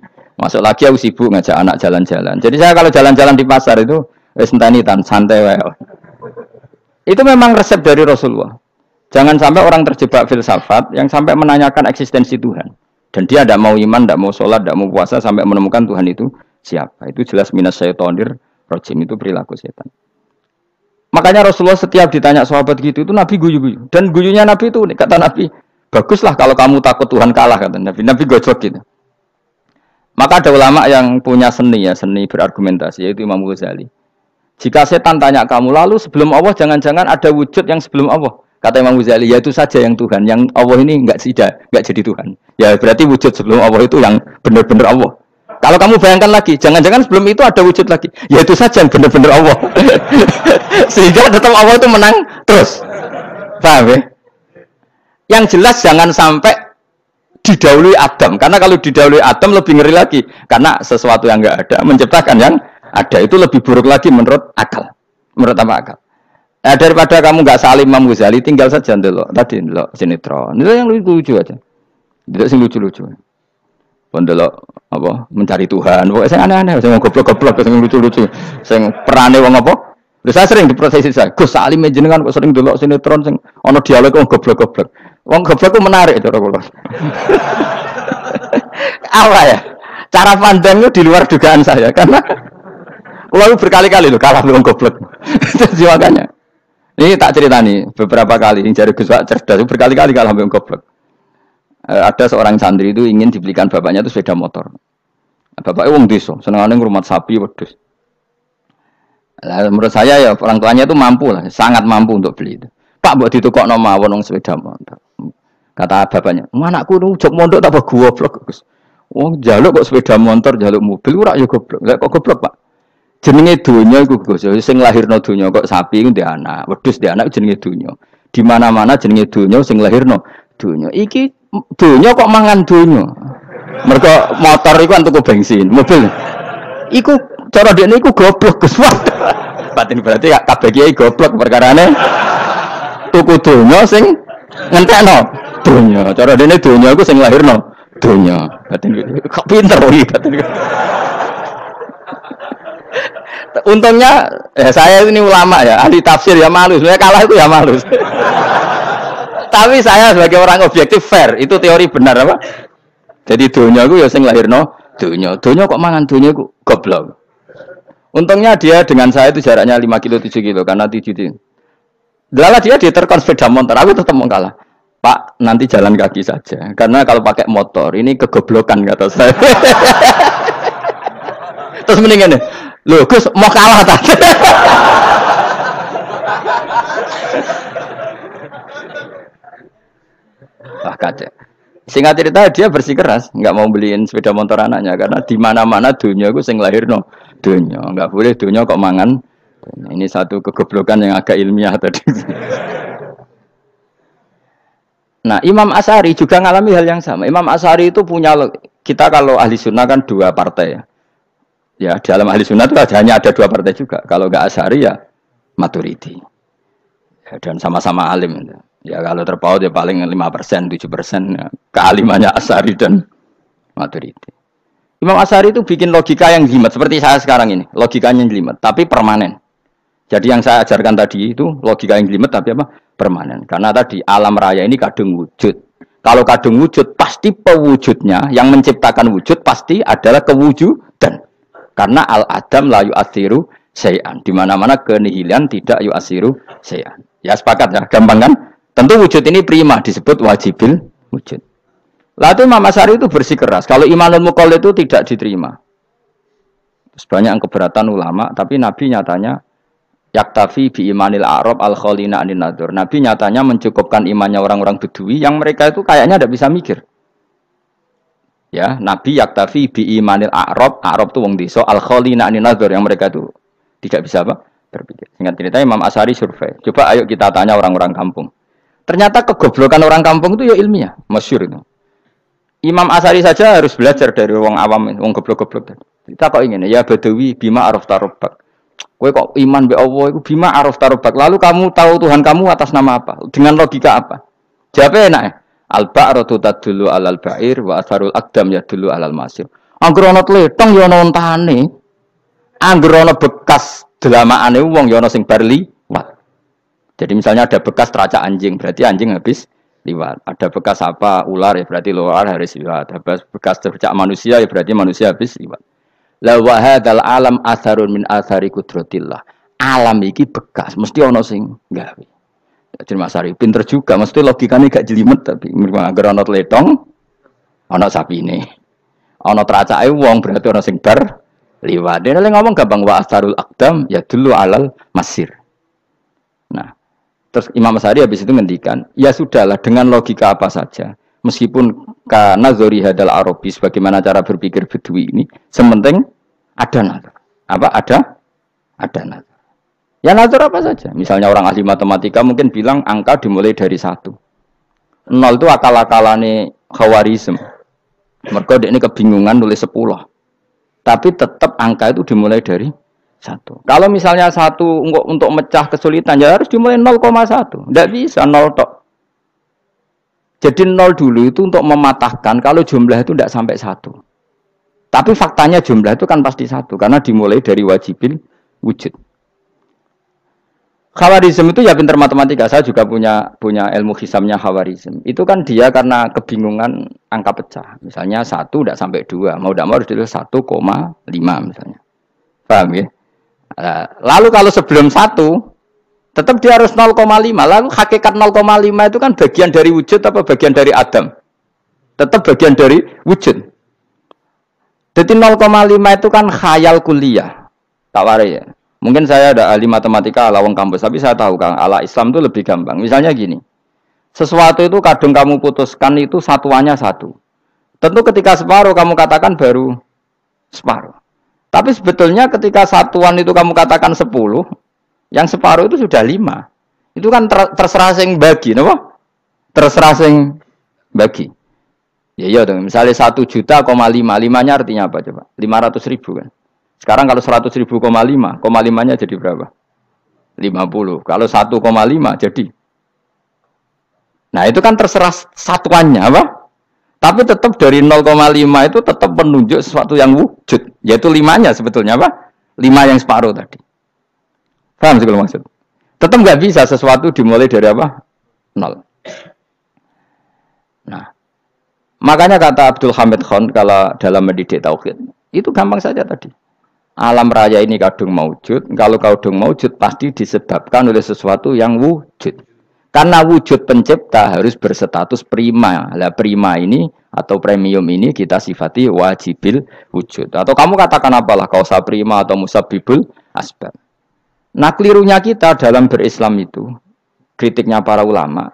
aku sibuk ngajak anak jalan-jalan. Jadi saya kalau jalan-jalan di pasar itu sentani tan santai wae. Itu memang resep dari Rasulullah. Jangan sampai orang terjebak filsafat yang sampai menanyakan eksistensi Tuhan. Dan dia tidak mau iman, tidak mau sholat, tidak mau puasa sampai menemukan Tuhan itu siapa. Itu jelas minas syaitonir rajim, itu perilaku setan. Makanya Rasulullah setiap ditanya sahabat gitu itu Nabi guyu-guyu. Dan guyunya Nabi itu kata Nabi, baguslah kalau kamu takut Tuhan kalah kata Nabi. Nabi gojok gitu. Maka ada ulama yang punya seni berargumentasi yaitu Imam Ghazali. Jika setan tanya kamu lalu sebelum Allah jangan-jangan ada wujud yang sebelum Allah. Kata Imam Ghazali, ya itu saja yang Tuhan, yang Allah ini enggak jadi Tuhan. Ya berarti wujud sebelum Allah itu yang benar-benar Allah. Kalau kamu bayangkan lagi, jangan-jangan sebelum itu ada wujud lagi. Ya itu saja yang benar-benar Allah. Sehingga tetap Allah itu menang terus. Paham ya? Yang jelas jangan sampai didahului Adam. Karena kalau didahului Adam lebih ngeri lagi. Karena sesuatu yang enggak ada menciptakan yang ada itu lebih buruk lagi menurut akal. Menurut apa akal? Nah, daripada kamu enggak salim Imam Ghazali, tinggal saja ndelok. Tadi ndelok sinetron. Itu yang lucu aja. Tidak sing lucu-lucu. Pendelok apa mencari Tuhan. Pokoknya saya aneh-aneh, saya mau goblok-goblok, saya lucu-lucu. Saya perane wong apa? Terus saya sering diprosesi saya. Gus Salim jenengan kok sering delok sinetron sing ana dialog wong goblok-goblok. Wong goblok ku menarik cara kula. Apa ya? Cara pandangnya di luar dugaan saya karena kula berkali-kali lho kalah wong goblok. Jadi makanya. Ini tak ceritani beberapa kali yang jari Gus Wak cerdas berkali-kali kalah wong goblok. Ada seorang santri itu ingin dibelikan bapaknya itu sepeda motor. Bapaknya wong desa, senengane ngrumat sapi wedhus. Lah menurut saya ya orang tuanya itu mampu lah, sangat mampu untuk beli itu. Pak mbok ditukokno mawon wong sepeda motor. Kata bapaknya, "Anakku nu jog mondok tak goblok, Gus." Wong njaluk kok sepeda motor, njaluk mobil ora ya goblok. Lah kok goblok, Pak? Jenenge donya iku Gus, sing lahirno donya kok sapi iku ndek anak, wedhus ndek anak jenenge donya. Di mana-mana jenenge donya sing lahirno donya. Iki donya kok mangan donya. Mergo motor iku kan tuku bensin, mobil. Iku cara dekne iku goblok Gus. Batin berarti kabeh kiai goblok perkarane tuku donya sing ngentekno donya. Cara dekne donya iku sing lahirno donya. Batin kok pinter iki batin. Untungnya saya ini ulama ya, ahli tafsir ya malu. Sebenarnya kalah itu ya malu. Tapi saya sebagai orang objektif fair, itu teori benar apa? Jadi dunia itu ya sing lahirno dunia. Dunia kok mangan dunia itu goblok. Untungnya dia dengan saya itu jaraknya 5 kilo 7 kilo karena 7 kilo. Lala dia diterkon sepeda motor, aku tetap mau kalah. Pak, nanti jalan kaki saja. Karena kalau pakai motor ini kegoblokan kata saya. Terus mendingan nih, loh Gus mau kalah tadi. Wah kacau. Singkat cerita dia bersikeras, nggak mau beliin sepeda motor anaknya karena di mana-mana dunia gue sing lahir no dunia, nggak boleh dunia kok mangan. Ini satu kegoblokan yang agak ilmiah tadi. Nah Imam Asy'ari juga ngalami hal yang sama. Imam Asy'ari itu punya, kita kalau ahli sunnah kan 2 partai ya. Ya, di dalam ahli sunnah itu hanya ada 2 partai juga. Kalau enggak Asy'ari ya Maturidi. Ya, dan sama-sama alim. Ya kalau terpaut ya paling 5%, 7% ya. Kealimannya Asy'ari dan Maturidi. Imam Asy'ari itu bikin logika yang jelimet seperti saya sekarang ini. Logikanya jelimet, tapi permanen. Jadi yang saya ajarkan tadi itu logika yang jelimet tapi apa? Permanen. Karena tadi alam raya ini kadung wujud. Kalau kadung wujud pasti pewujudnya yang menciptakan wujud pasti adalah kewujudan. Karena al-adam la yu'athiru syai'an. Di mana-mana kenihilan tidak yu'athiru syai'an. Ya sepakat ya, gampang kan? Tentu wujud ini prima disebut wajibil wujud. Lalu Imam Asy'ari itu bersikeras. Kalau imanul muqallid itu tidak diterima. Terus banyak keberatan ulama, tapi Nabi nyatanya yaktafi bi imanil a'rab al-khalina anin nadur. Nabi nyatanya mencukupkan imannya orang-orang Bedui yang mereka itu kayaknya tidak bisa mikir. Ya, Nabi yaktafi bi imanil a'rab itu wong desa al-khalina anin nadur yang mereka itu tidak bisa apa? Berpikir. Singkat cerita Imam Asy'ari survei. Coba ayo kita tanya orang-orang kampung. Ternyata kegoblokan orang kampung itu ya ilmiah, masyhur itu. Imam Asy'ari saja harus belajar dari wong awam, wong goblok-goblok. Kita kok ingin ya Badawi bima arafta rabbak. Kowe kok iman be Allah iku bima arafta rabbak. Lalu kamu tahu Tuhan kamu atas nama apa? Dengan logika apa? Jawabnya enak ya. Al-ba'ratu tadullu 'alal ba'ir wa asarul aqdam yadullu 'alal masir. Angger ana tletong ya ana ontane. Angger ana bekas delamakane wong ya ana sing bar liwat. Jadi misalnya ada bekas teracak anjing, berarti anjing habis liwat. Ada bekas apa ular ya berarti ular harus liwat. Ada bekas teracak manusia ya berarti manusia habis liwat. La wa hadzal alam atharun min athari qudratillah. Alam iki bekas, mesti ana sing gawe. Jadi Mas Ari pinter juga, mesti logikane gak jelimet tapi agar ana tletong ana sapine. Ana teracake wong berarti ana sing bar liwat. Dene ngomong gampang wa asarul aqdam ya dulu alal masir. Nah, terus Imam Asy'ari habis itu ngendikan, ya sudahlah dengan logika apa saja. Meskipun karena zori hadal Arabi sebagaimana cara berpikir Bedui ini, sementing ada nazar. Apa ada nazar. Ya nazar apa saja. Misalnya orang ahli matematika mungkin bilang angka dimulai dari 1. 0 itu akal-akalane Khawarizm. Mergo ini kebingungan nulis 10. Tapi tetap angka itu dimulai dari 1. Kalau misalnya 1 untuk mecah kesulitan ya harus dimulai 0,1. Tidak bisa 0 tok. Jadi 0 dulu itu untuk mematahkan kalau jumlah itu tidak sampai 1. Tapi faktanya jumlah itu kan pasti 1 karena dimulai dari wajibil wujud. Khawarizm itu ya pintar matematika. Saya juga punya ilmu hisamnya Khawarizm. Itu kan dia karena kebingungan angka pecah. Misalnya 1 tidak sampai 2. Mau tidak mau harus ditulis 1,5 misalnya. Paham ya? Lalu kalau sebelum 1 tetap dia harus 0,5. Lalu hakikat 0,5 itu kan bagian dari wujud apa bagian dari adam? Tetap bagian dari wujud. Jadi 0,5 itu kan khayal kuliah. Tak warai ya. Mungkin saya ada ahli matematika ala wong kampus, tapi saya tahu Kang, ala Islam itu lebih gampang. Misalnya gini. Sesuatu itu kadang kamu putuskan itu satuannya 1. Tentu ketika separuh kamu katakan baru separuh. Tapi sebetulnya ketika satuan itu kamu katakan 10, yang separuh itu sudah 5. Itu kan terserah sing bagi, napa? Terserah sing bagi. Ya iya dong. Misalnya 1 juta, 5, limanya artinya apa coba? 500.000 kan. Sekarang kalau 100.000, 5, nya jadi berapa? 50. Kalau 1,5 jadi. Nah itu kan terserah satuannya apa? Tapi tetap dari 0,5 itu tetap menunjuk sesuatu yang wujud. Yaitu 5-nya sebetulnya apa? 5 yang separuh tadi. Paham sih kalau maksud? Tetap nggak bisa sesuatu dimulai dari apa? 0. Nah, makanya kata Abdul Hamid Khan kalau dalam mendidik tauhid, itu gampang saja tadi. Alam raya ini kadung maujud, kalau kadung maujud pasti disebabkan oleh sesuatu yang wujud. Karena wujud pencipta harus berstatus prima. Lah prima ini atau premium ini kita sifati wajibil wujud. Atau kamu katakan apalah kausa prima atau musabibul asbab. Nah kelirunya kita dalam berislam itu, kritiknya para ulama,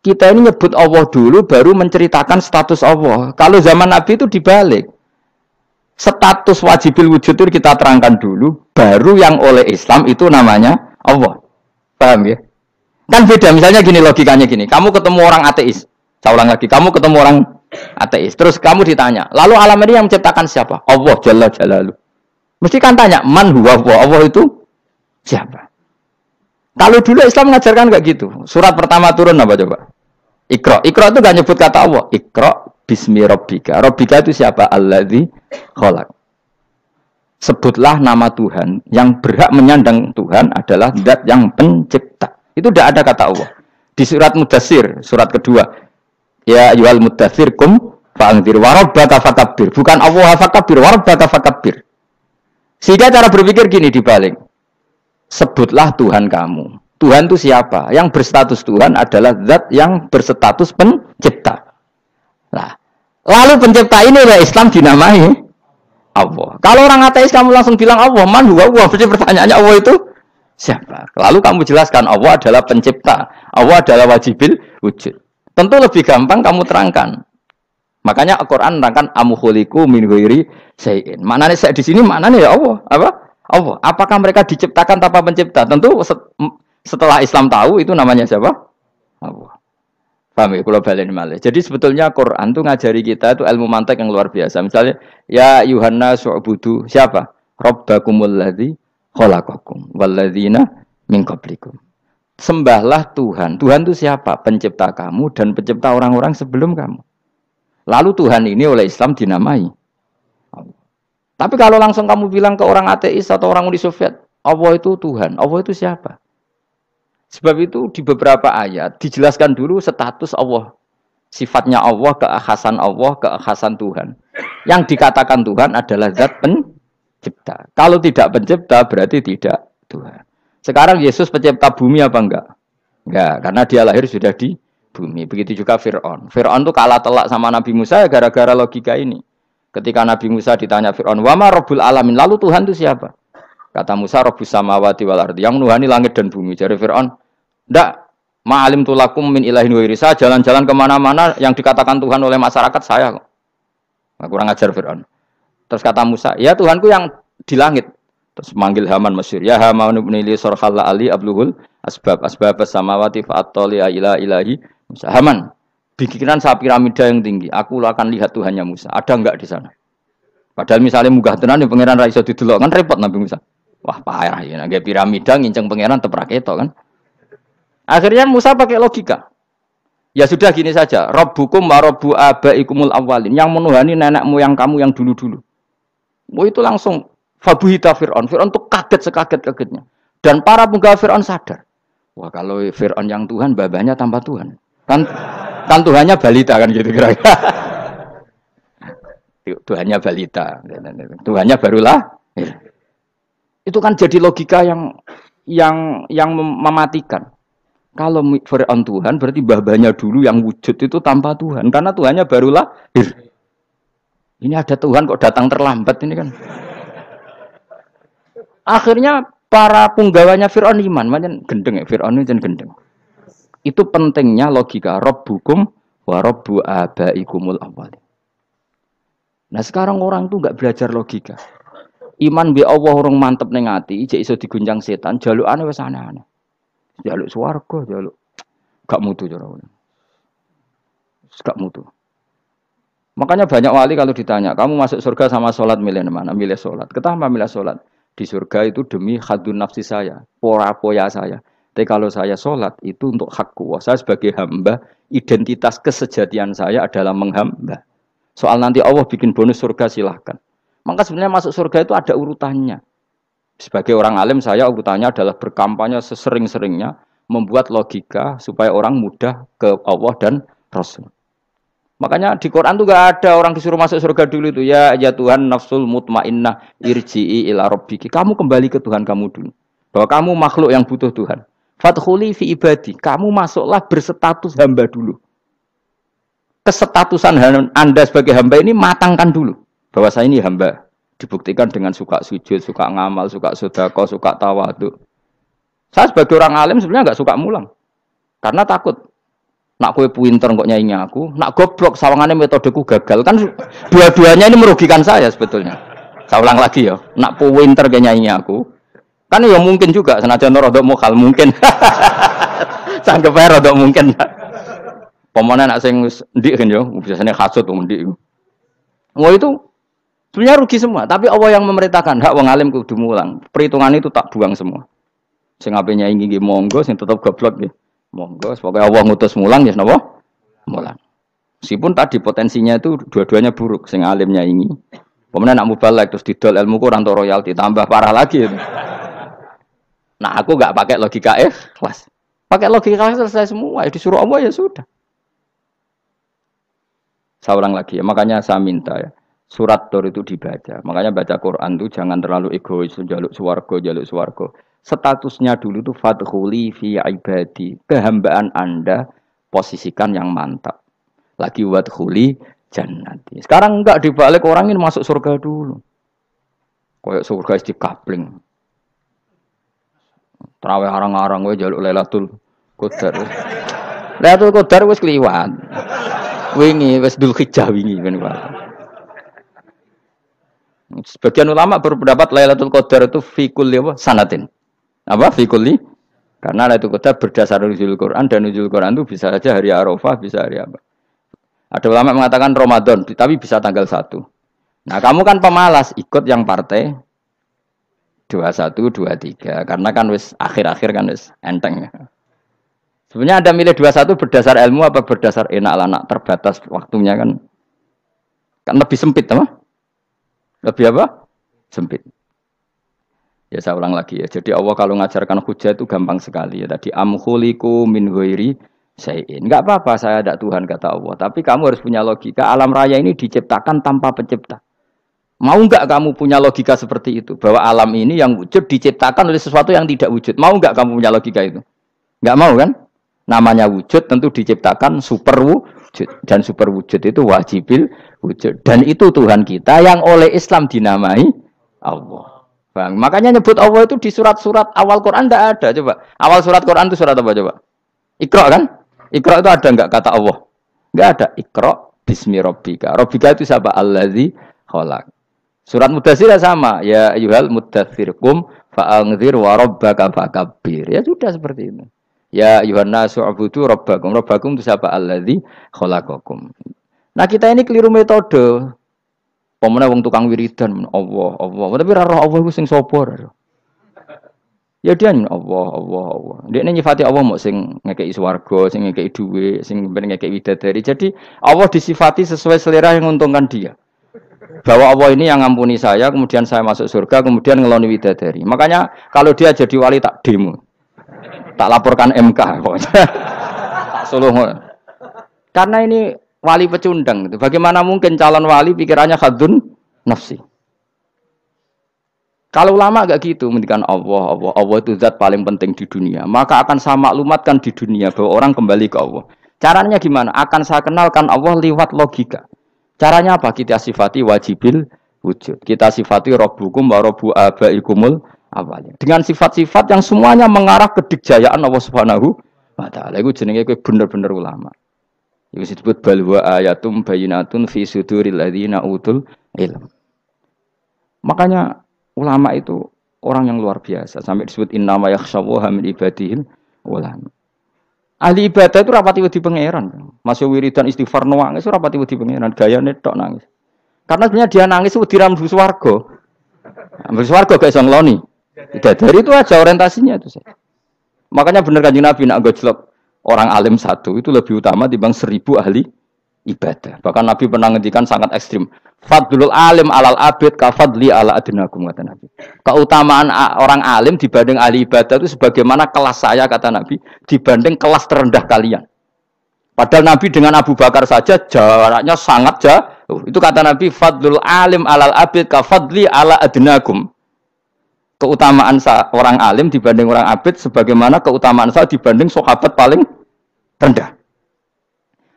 kita ini nyebut Allah dulu baru menceritakan status Allah. Kalau zaman Nabi itu dibalik. Status wajibil wujud itu kita terangkan dulu, baru yang oleh Islam itu namanya Allah. Paham ya? Kan beda, misalnya gini logikanya gini, kamu ketemu orang ateis, saya ulang lagi, kamu ketemu orang ateis, terus kamu ditanya, lalu alam ini yang menciptakan siapa? Allah Jalla Jalaluh. Mesti kan tanya, man huwa Allah itu siapa? Kalau dulu Islam mengajarkan enggak gitu. Surat pertama turun apa coba? Iqra. Iqra itu enggak nyebut kata Allah. Iqra bismi rabbika. Rabbika itu siapa? Alladzi khalaq. Sebutlah nama Tuhan. Yang berhak menyandang Tuhan adalah zat yang pencipta. Itu tidak ada kata Allah. Di surat Mudatsir, surat kedua. Ya ayyuhal mudatsir kum fa'anzir wa rabbaka fakabbir. Bukan Allah fakabbir, wa rabbaka fakabbir. Sehingga cara berpikir gini dibalik. Sebutlah Tuhan kamu. Tuhan itu siapa? Yang berstatus Tuhan adalah zat yang berstatus pencipta. Nah, lalu pencipta ini oleh Islam dinamai Allah. Kalau orang ateis kamu langsung bilang Allah, man huwa Allah. Berarti pertanyaannya Allah itu siapa? Lalu kamu jelaskan Allah adalah pencipta. Allah adalah wajibil wujud. Tentu lebih gampang kamu terangkan. Makanya Al-Quran menerangkan amukholiku min ghairi syai'in. Maknanya saya di sini maknanya ya Allah. Apa? Allah. Apakah mereka diciptakan tanpa pencipta? Tentu setelah Islam tahu itu namanya siapa? Allah. Paham ya? Kalau balen malih. Jadi sebetulnya Quran itu ngajari kita itu ilmu mantik yang luar biasa. Misalnya ya Yuhanna su'budu siapa? Rabbakumul ladzi khalaqakum walladzina min qablikum. Sembahlah Tuhan. Tuhan itu siapa? Pencipta kamu dan pencipta orang-orang sebelum kamu. Lalu Tuhan ini oleh Islam dinamai Allah. Tapi kalau langsung kamu bilang ke orang ateis atau orang Uni Soviet, Allah itu Tuhan, Allah itu siapa? Sebab itu di beberapa ayat dijelaskan dulu status Allah. Sifatnya Allah, keakhasan Tuhan. Yang dikatakan Tuhan adalah zat pencipta. Kalau tidak pencipta berarti tidak Tuhan. Sekarang Yesus pencipta bumi apa enggak? Enggak, karena dia lahir sudah di bumi. Begitu juga Fir'aun. Fir'aun itu kalah telak sama Nabi Musa ya gara-gara logika ini. Ketika Nabi Musa ditanya Fir'aun, "Wama Rabbul Alamin?" Lalu Tuhan itu siapa? Kata Musa, Rabbus samawati wal ardi, yang menuhani langit dan bumi. Jadi Fir'aun, "Ndak, ma'alim tulakum min ilahin ghairi." Saya jalan-jalan kemana-mana yang dikatakan Tuhan oleh masyarakat saya kok. Nah, kurang ajar Fir'aun. Terus kata Musa, "Ya Tuhanku yang di langit." Terus manggil Haman Mesir, "Ya Haman ibn li sarhalla ali abluhul asbab samawati fa'attali ila ilahi Musa." Haman, bikinan saya piramida yang tinggi. Aku akan lihat Tuhannya Musa. Ada enggak di sana? Padahal misalnya munggah tenan yang pangeran ra iso didelok kan repot Nabi Musa. Wah, parah ya. Nggih piramida nginceng pangeran teprak ketok kan. Akhirnya Musa pakai logika. Ya sudah gini saja. Rabbukum wa rabbu abaikumul awwalin. Yang menuhani nenek moyang kamu yang dulu-dulu. Oh itu langsung fabuhita Fir'aun. Fir'aun tuh kaget sekaget-kagetnya. Dan para penggawa Fir'aun sadar. Wah kalau Fir'aun yang Tuhan, babanya tanpa Tuhan. Kan Tuhannya balita kan gitu kira-kira. Tuhannya balita. Tuhannya barulah. Itu kan jadi logika yang mematikan. Kalau Fir'aun Tuhan berarti babanya dulu yang wujud itu tanpa Tuhan. Karena Tuhannya barulah. Ini ada Tuhan kok datang terlambat ini kan. Akhirnya para penggawanya Fir'aun iman. Macam gendeng ya. Fir'aun itu gendeng. Itu pentingnya logika Rabbukum wa rabbu abaikumul awwalin. Nah sekarang orang tuh enggak belajar logika. Iman bi Allah orang mantep ning ati, jek iso diguncang setan, jalukane wis aneh-aneh. Jaluk swarga, jaluk gak mutu cara ngono. Gak mutu. Makanya banyak wali kalau ditanya, kamu masuk surga sama sholat milih mana? Milih sholat. Kenapa milih sholat? Di surga itu demi khadun nafsi saya, poya saya. Tapi kalau saya sholat itu untuk hakku. Saya sebagai hamba, identitas kesejatian saya adalah menghamba. Soal nanti Allah bikin bonus surga silahkan. Maka sebenarnya masuk surga itu ada urutannya. Sebagai orang alim saya urutannya adalah berkampanye sesering-seringnya, membuat logika supaya orang mudah ke Allah dan Rasul. Makanya di Quran tuh gak ada orang disuruh masuk surga dulu itu. Ya Tuhan nafsul mutmainnah irji'i ila rabbiki. Kamu kembali ke Tuhan kamu dulu. Bahwa kamu makhluk yang butuh Tuhan. Fadkhuli fi ibadi. Kamu masuklah berstatus hamba dulu. Kesestatusan Anda sebagai hamba ini matangkan dulu. Bahwa saya ini hamba. Dibuktikan dengan suka sujud, suka ngamal, suka sedekah, suka tawadhu. Saya sebagai orang alim sebenarnya gak suka mulang. Karena takut. Nak kue pinter kok nyanyi aku, nak goblok sawangannya metodeku gagal. Kan dua-duanya ini merugikan saya sebetulnya. Saya ulang lagi ya, nak pinter kayak nyanyi aku. Kan ya mungkin juga senajan rodok mokal mungkin. Sanggep ae rodok mungkin. Pemane nak sing ndik kan yo, biasanya hasud wong ndik. Oh itu sebenarnya rugi semua, tapi Allah yang memerintahkan hak wong alim kudu mulang. Perhitungan itu tak buang semua. Sing ape nyanyi nggih monggo, sing tetep goblok nggih. Monggo, pokoknya Allah ngutus mulang ya napa? Mulang. Meskipun tadi potensinya itu dua-duanya buruk, sing alimnya ini. Kemudian nak mubalek terus didol ilmu ku ranto royalti tambah parah lagi. Nah, aku enggak pakai logika ikhlas. Pakai logika selesai semua, ya disuruh Allah ya sudah. Saya ulang lagi ya, makanya saya minta ya. Surat Tur itu dibaca. Makanya baca Quran itu jangan terlalu egois, jaluk swarga. Statusnya dulu itu fadkhuli fi ibadi. Kehambaan Anda posisikan yang mantap. Lagi wadkhuli jannati. Sekarang enggak dibalik orang ini masuk surga dulu. Kayak surga di kapling. Terawih arang-arang we jaluk Lailatul Qadar. Lailatul Qadar wis kliwat. Wingi wis Dzulhijjah wingi kan Pak. Sebagian ulama berpendapat Lailatul Qadar itu fi kulli sanatin. Apa fi kulli? Karena Lailatul Qadar berdasar nuzul Quran dan nuzul Quran itu bisa saja hari Arafah, bisa hari apa. Ada ulama mengatakan Ramadan, tapi bisa tanggal 1. Nah, kamu kan pemalas ikut yang partai 21, 23 karena kan wis akhir-akhir kan wis enteng. Sebenarnya Anda milih 21 berdasar ilmu apa berdasar enak lanak terbatas waktunya kan? Kan lebih sempit apa? Lebih apa? Sempit. Ya saya ulang lagi ya. Jadi Allah kalau ngajarkan hujah itu gampang sekali ya. Tadi amkhuliku min ghairi syai'in. Enggak apa-apa saya ada Tuhan kata Allah, tapi kamu harus punya logika. Alam raya ini diciptakan tanpa pencipta. Mau enggak kamu punya logika seperti itu? Bahwa alam ini yang wujud diciptakan oleh sesuatu yang tidak wujud. Mau enggak kamu punya logika itu? Enggak mau kan? Namanya wujud tentu diciptakan super wujud. Dan super wujud itu wajibil wujud. Dan itu Tuhan kita yang oleh Islam dinamai Allah. Bang. Makanya nyebut Allah itu di surat-surat awal Quran tidak ada. Coba. Awal surat Quran itu surat apa coba? Iqra kan? Iqra itu ada enggak kata Allah? Enggak ada. Iqra bismi rabbika. Rabbika itu siapa? Allazi khalaq. Surat Mudatsir sama. Ya ayyuhal mudatsir qum fa'anzir wa rabbaka fakabbir. Ya sudah seperti itu. Ya ayyuhan nasu ubudu rabbakum. Rabbakum itu siapa? Allazi khalaqakum. Nah, kita ini keliru metode. Pemene wong tukang wiridan Allah. Tapi ora roh Allah iku sing sapa? Ya dia Allah. Dia nyifati Allah mau sing ngekeki swarga, sing ngekeki dhuwit, sing ngekeki widadari. Jadi Allah disifati sesuai selera yang menguntungkan dia. Bahwa Allah ini yang ngampuni saya, kemudian saya masuk surga, kemudian ngeloni widadari. Makanya kalau dia jadi wali tak demo. Tak laporkan MK pokoknya. Tak suluh. Karena ini wali pecundang. Bagaimana mungkin calon wali pikirannya khadun nafsi? Kalau ulama agak gitu, mendikan Allah itu zat paling penting di dunia. Maka akan saya maklumatkan di dunia bahwa orang kembali ke Allah. Caranya gimana? Akan saya kenalkan Allah lewat logika. Caranya apa? Kita sifati wajibil wujud. Kita sifati Rabbukum wa Rabbu abaikumul awalnya. Dengan sifat-sifat yang semuanya mengarah ke dikjayaan Allah Subhanahu wa taala. Iku jenenge kowe bener-bener ulama. Iku disebut balwa ayatum bayinatun fi suduril ladzina utul ilm. Makanya ulama itu orang yang luar biasa sampai disebut innama yakhshawaha min ibadihil ulama. Ahli ibadah itu rapati wedi pangeran. Masih wiridan istighfar nangis ora pati wedi pengiran gayane tok nangis. Karena sebenarnya dia nangis itu diram mlebu swarga. Mlebu swarga gak iso ngloni. Dari itu aja orientasinya itu saya. Makanya benar Kanjeng Nabi nak gojlok orang alim satu itu lebih utama dibanding 1000 ahli ibadah. Bahkan Nabi pernah ngendikan sangat ekstrim. Fadlul alim alal abid ka fadli ala adnakum kata Nabi. Keutamaan orang alim dibanding ahli ibadah itu sebagaimana kelas saya kata Nabi dibanding kelas terendah kalian. Padahal Nabi dengan Abu Bakar saja jaraknya sangat jauh. Itu kata Nabi fadlul alim alal abid ka fadli ala adnakum. Keutamaan orang alim dibanding orang abid sebagaimana keutamaan saya dibanding sahabat paling rendah.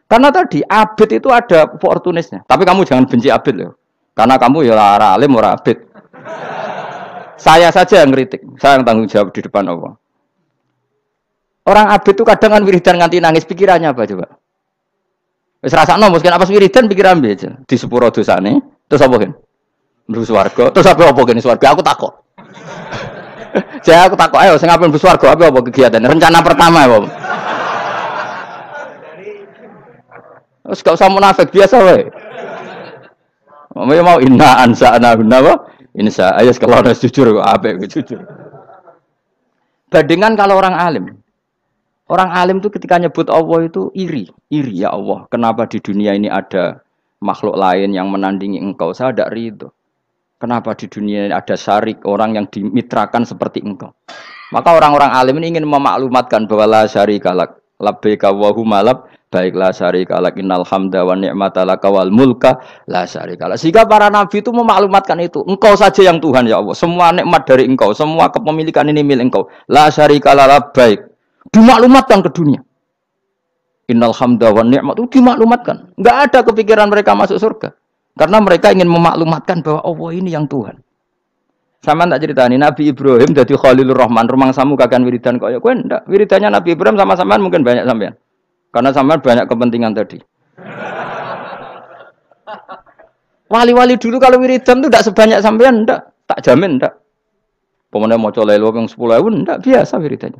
Karena tadi abid itu ada oportunisnya. Tapi kamu jangan benci abid loh. Karena kamu ya orang alim orang abid. Saya saja yang kritik. Saya yang tanggung jawab di depan Allah. Orang abid itu kadang kan wiridan nganti nangis pikirannya apa coba? Wis rasakno mungkin apa wiridan pikiran aja. Di sepuro dosane, terus apa kan? Mlebu swarga, terus apa kene swarga? Aku takok. Saya aku takok ayo sing ape mlebu swarga apa kegiatan? Rencana pertama apa? Wis gak usah munafik biasa wae. Mau inna ansa'na apa? Insa ayo kalau harus jujur kok apik jujur. Bandingan kalau orang alim. Orang alim itu ketika nyebut Allah itu iri ya Allah. Kenapa di dunia ini ada makhluk lain yang menandingi engkau? Saya tidak ridho. Kenapa di dunia ini ada syarik orang yang dimitrakan seperti engkau? Maka orang-orang alim ini ingin memaklumatkan bahwa la syarikalak labbaika wa humalab baiklah syarikalak innal hamda wa ni'mata laka wal mulka la syarikalak. Sehingga para nabi itu memaklumatkan itu. Engkau saja yang Tuhan ya Allah. Semua nikmat dari engkau, semua kepemilikan ini milik engkau. La syarikalak labbaik. Dimaklumatkan ke dunia. Innal hamda wa ni'mat itu dimaklumatkan. Enggak ada kepikiran mereka masuk surga. Karena mereka ingin memaklumatkan bahwa Allah ini yang Tuhan. Sama tak ceritani Nabi Ibrahim jadi Khalilur Rahman, rumang samu kakan wiridan kok ya kowe ndak. Wiridannya Nabi Ibrahim sama sampean mungkin banyak sampean. Karena sampean banyak kepentingan tadi. Wali-wali dulu kalau wiridan itu ndak sebanyak sampean ndak, tak jamin ndak. Pemene maca lelo ping 10.000 ndak biasa wiridannya.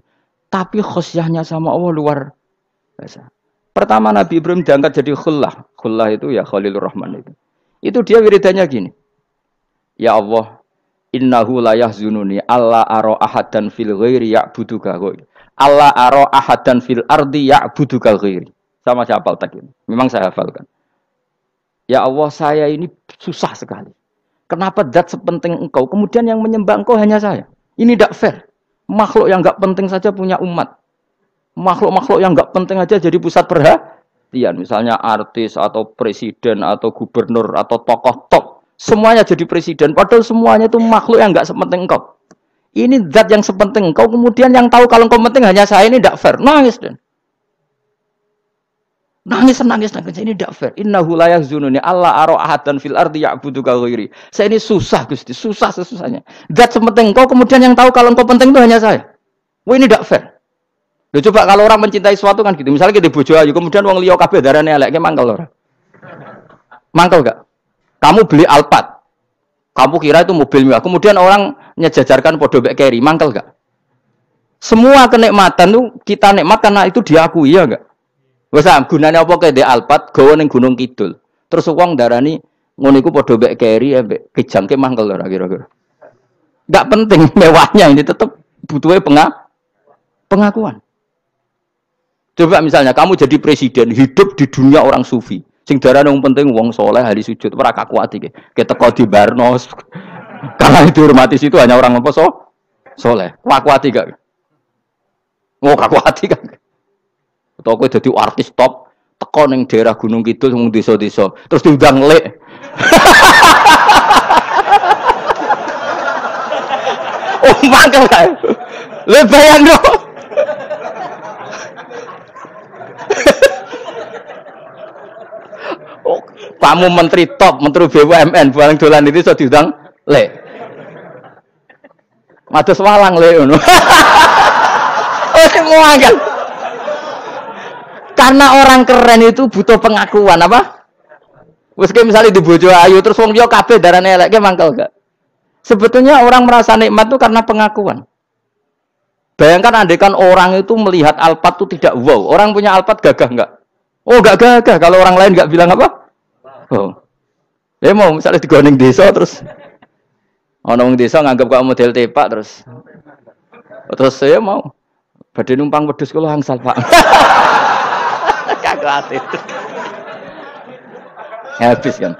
Tapi khosyahnya sama Allah luar biasa. Pertama Nabi Ibrahim diangkat jadi khullah. Khullah itu ya Khalilur Rahman itu. Itu dia wiridannya gini. Ya Allah, innahu la yahzununi alla ara ahadan fil ghairi ya'buduka ghairi. Alla ara ahadan fil ardi ya'buduka ghairi. Sama saya hafal tak ini. Memang saya hafalkan. Ya Allah, saya ini susah sekali. Kenapa zat sepenting engkau, kemudian yang menyembah engkau hanya saya? Ini tidak fair. Makhluk yang enggak penting saja punya umat. Makhluk-makhluk yang enggak penting aja jadi pusat perhatian. Misalnya artis atau presiden atau gubernur atau tokoh top. Semuanya jadi presiden. Padahal semuanya itu makhluk yang enggak sepenting engkau. Ini zat yang sepenting engkau. Kemudian yang tahu kalau engkau penting hanya saya, ini tidak fair. Nangis dan nangis. Ini tidak fair. Innahu la yahzununi alla ara ahadan fil ardi ya'buduka ghairi. Saya ini susah Gusti, susah sesusahnya. Zat sepenting engkau, kemudian yang tahu kalau engkau penting itu hanya saya. Wah ini tidak fair. Loh, coba kalau orang mencintai sesuatu kan gitu. Misalnya kita bojo ayu, kemudian wong liya kabeh darane elek, mangkel ora? Mangkel enggak? Kamu beli Alphard. Kamu kira itu mobil mewah. Kemudian orang nyejajarkan podo mek keri, mangkel enggak? Semua kenikmatan itu kita nikmat karena itu diakui ya enggak? Wes gunane apa kaya ndek Alphard gawa ning Gunung Kidul. Terus wong darani ngono iku padha mek keri ambek kejangke mangkel ora kira-kira. Enggak penting mewahnya, ini tetap butuhnya pengakuan. Coba misalnya kamu jadi presiden, hidup di dunia orang sufi. Sing darane wong penting wong saleh ahli sujud ora kakuati ke. Keteko di Barnos. Karena itu hormati situ hanya orang apa saleh. Kakuati gak? Oh kakuati kan. Atau kowe dadi artis top, teko ning daerah Gunung Kidul mung desa-desa, terus diundang lek. Oh mangkel kae. Le bayang dong. Oh, kamu menteri top, menteri BUMN, barang dolan itu iso diundang le. Mados walang le ngono. Oh semua kan. Karena orang keren itu butuh pengakuan apa? Wes misalnya di bojo ayu terus wong liya kabeh darane elek mangkel gak? Sebetulnya orang merasa nikmat itu karena pengakuan. Bayangkan andaikan orang itu melihat Alphard itu tidak wow. Orang punya Alphard gagah enggak? Oh, gak gagah kalau orang lain gak bilang apa? Oh. Ya mau misalnya digoning desa terus orang desa nganggap kok model tepak terus saya mau badhe numpang wedhus kula angsal Pak. Kagak itu. Habis kan.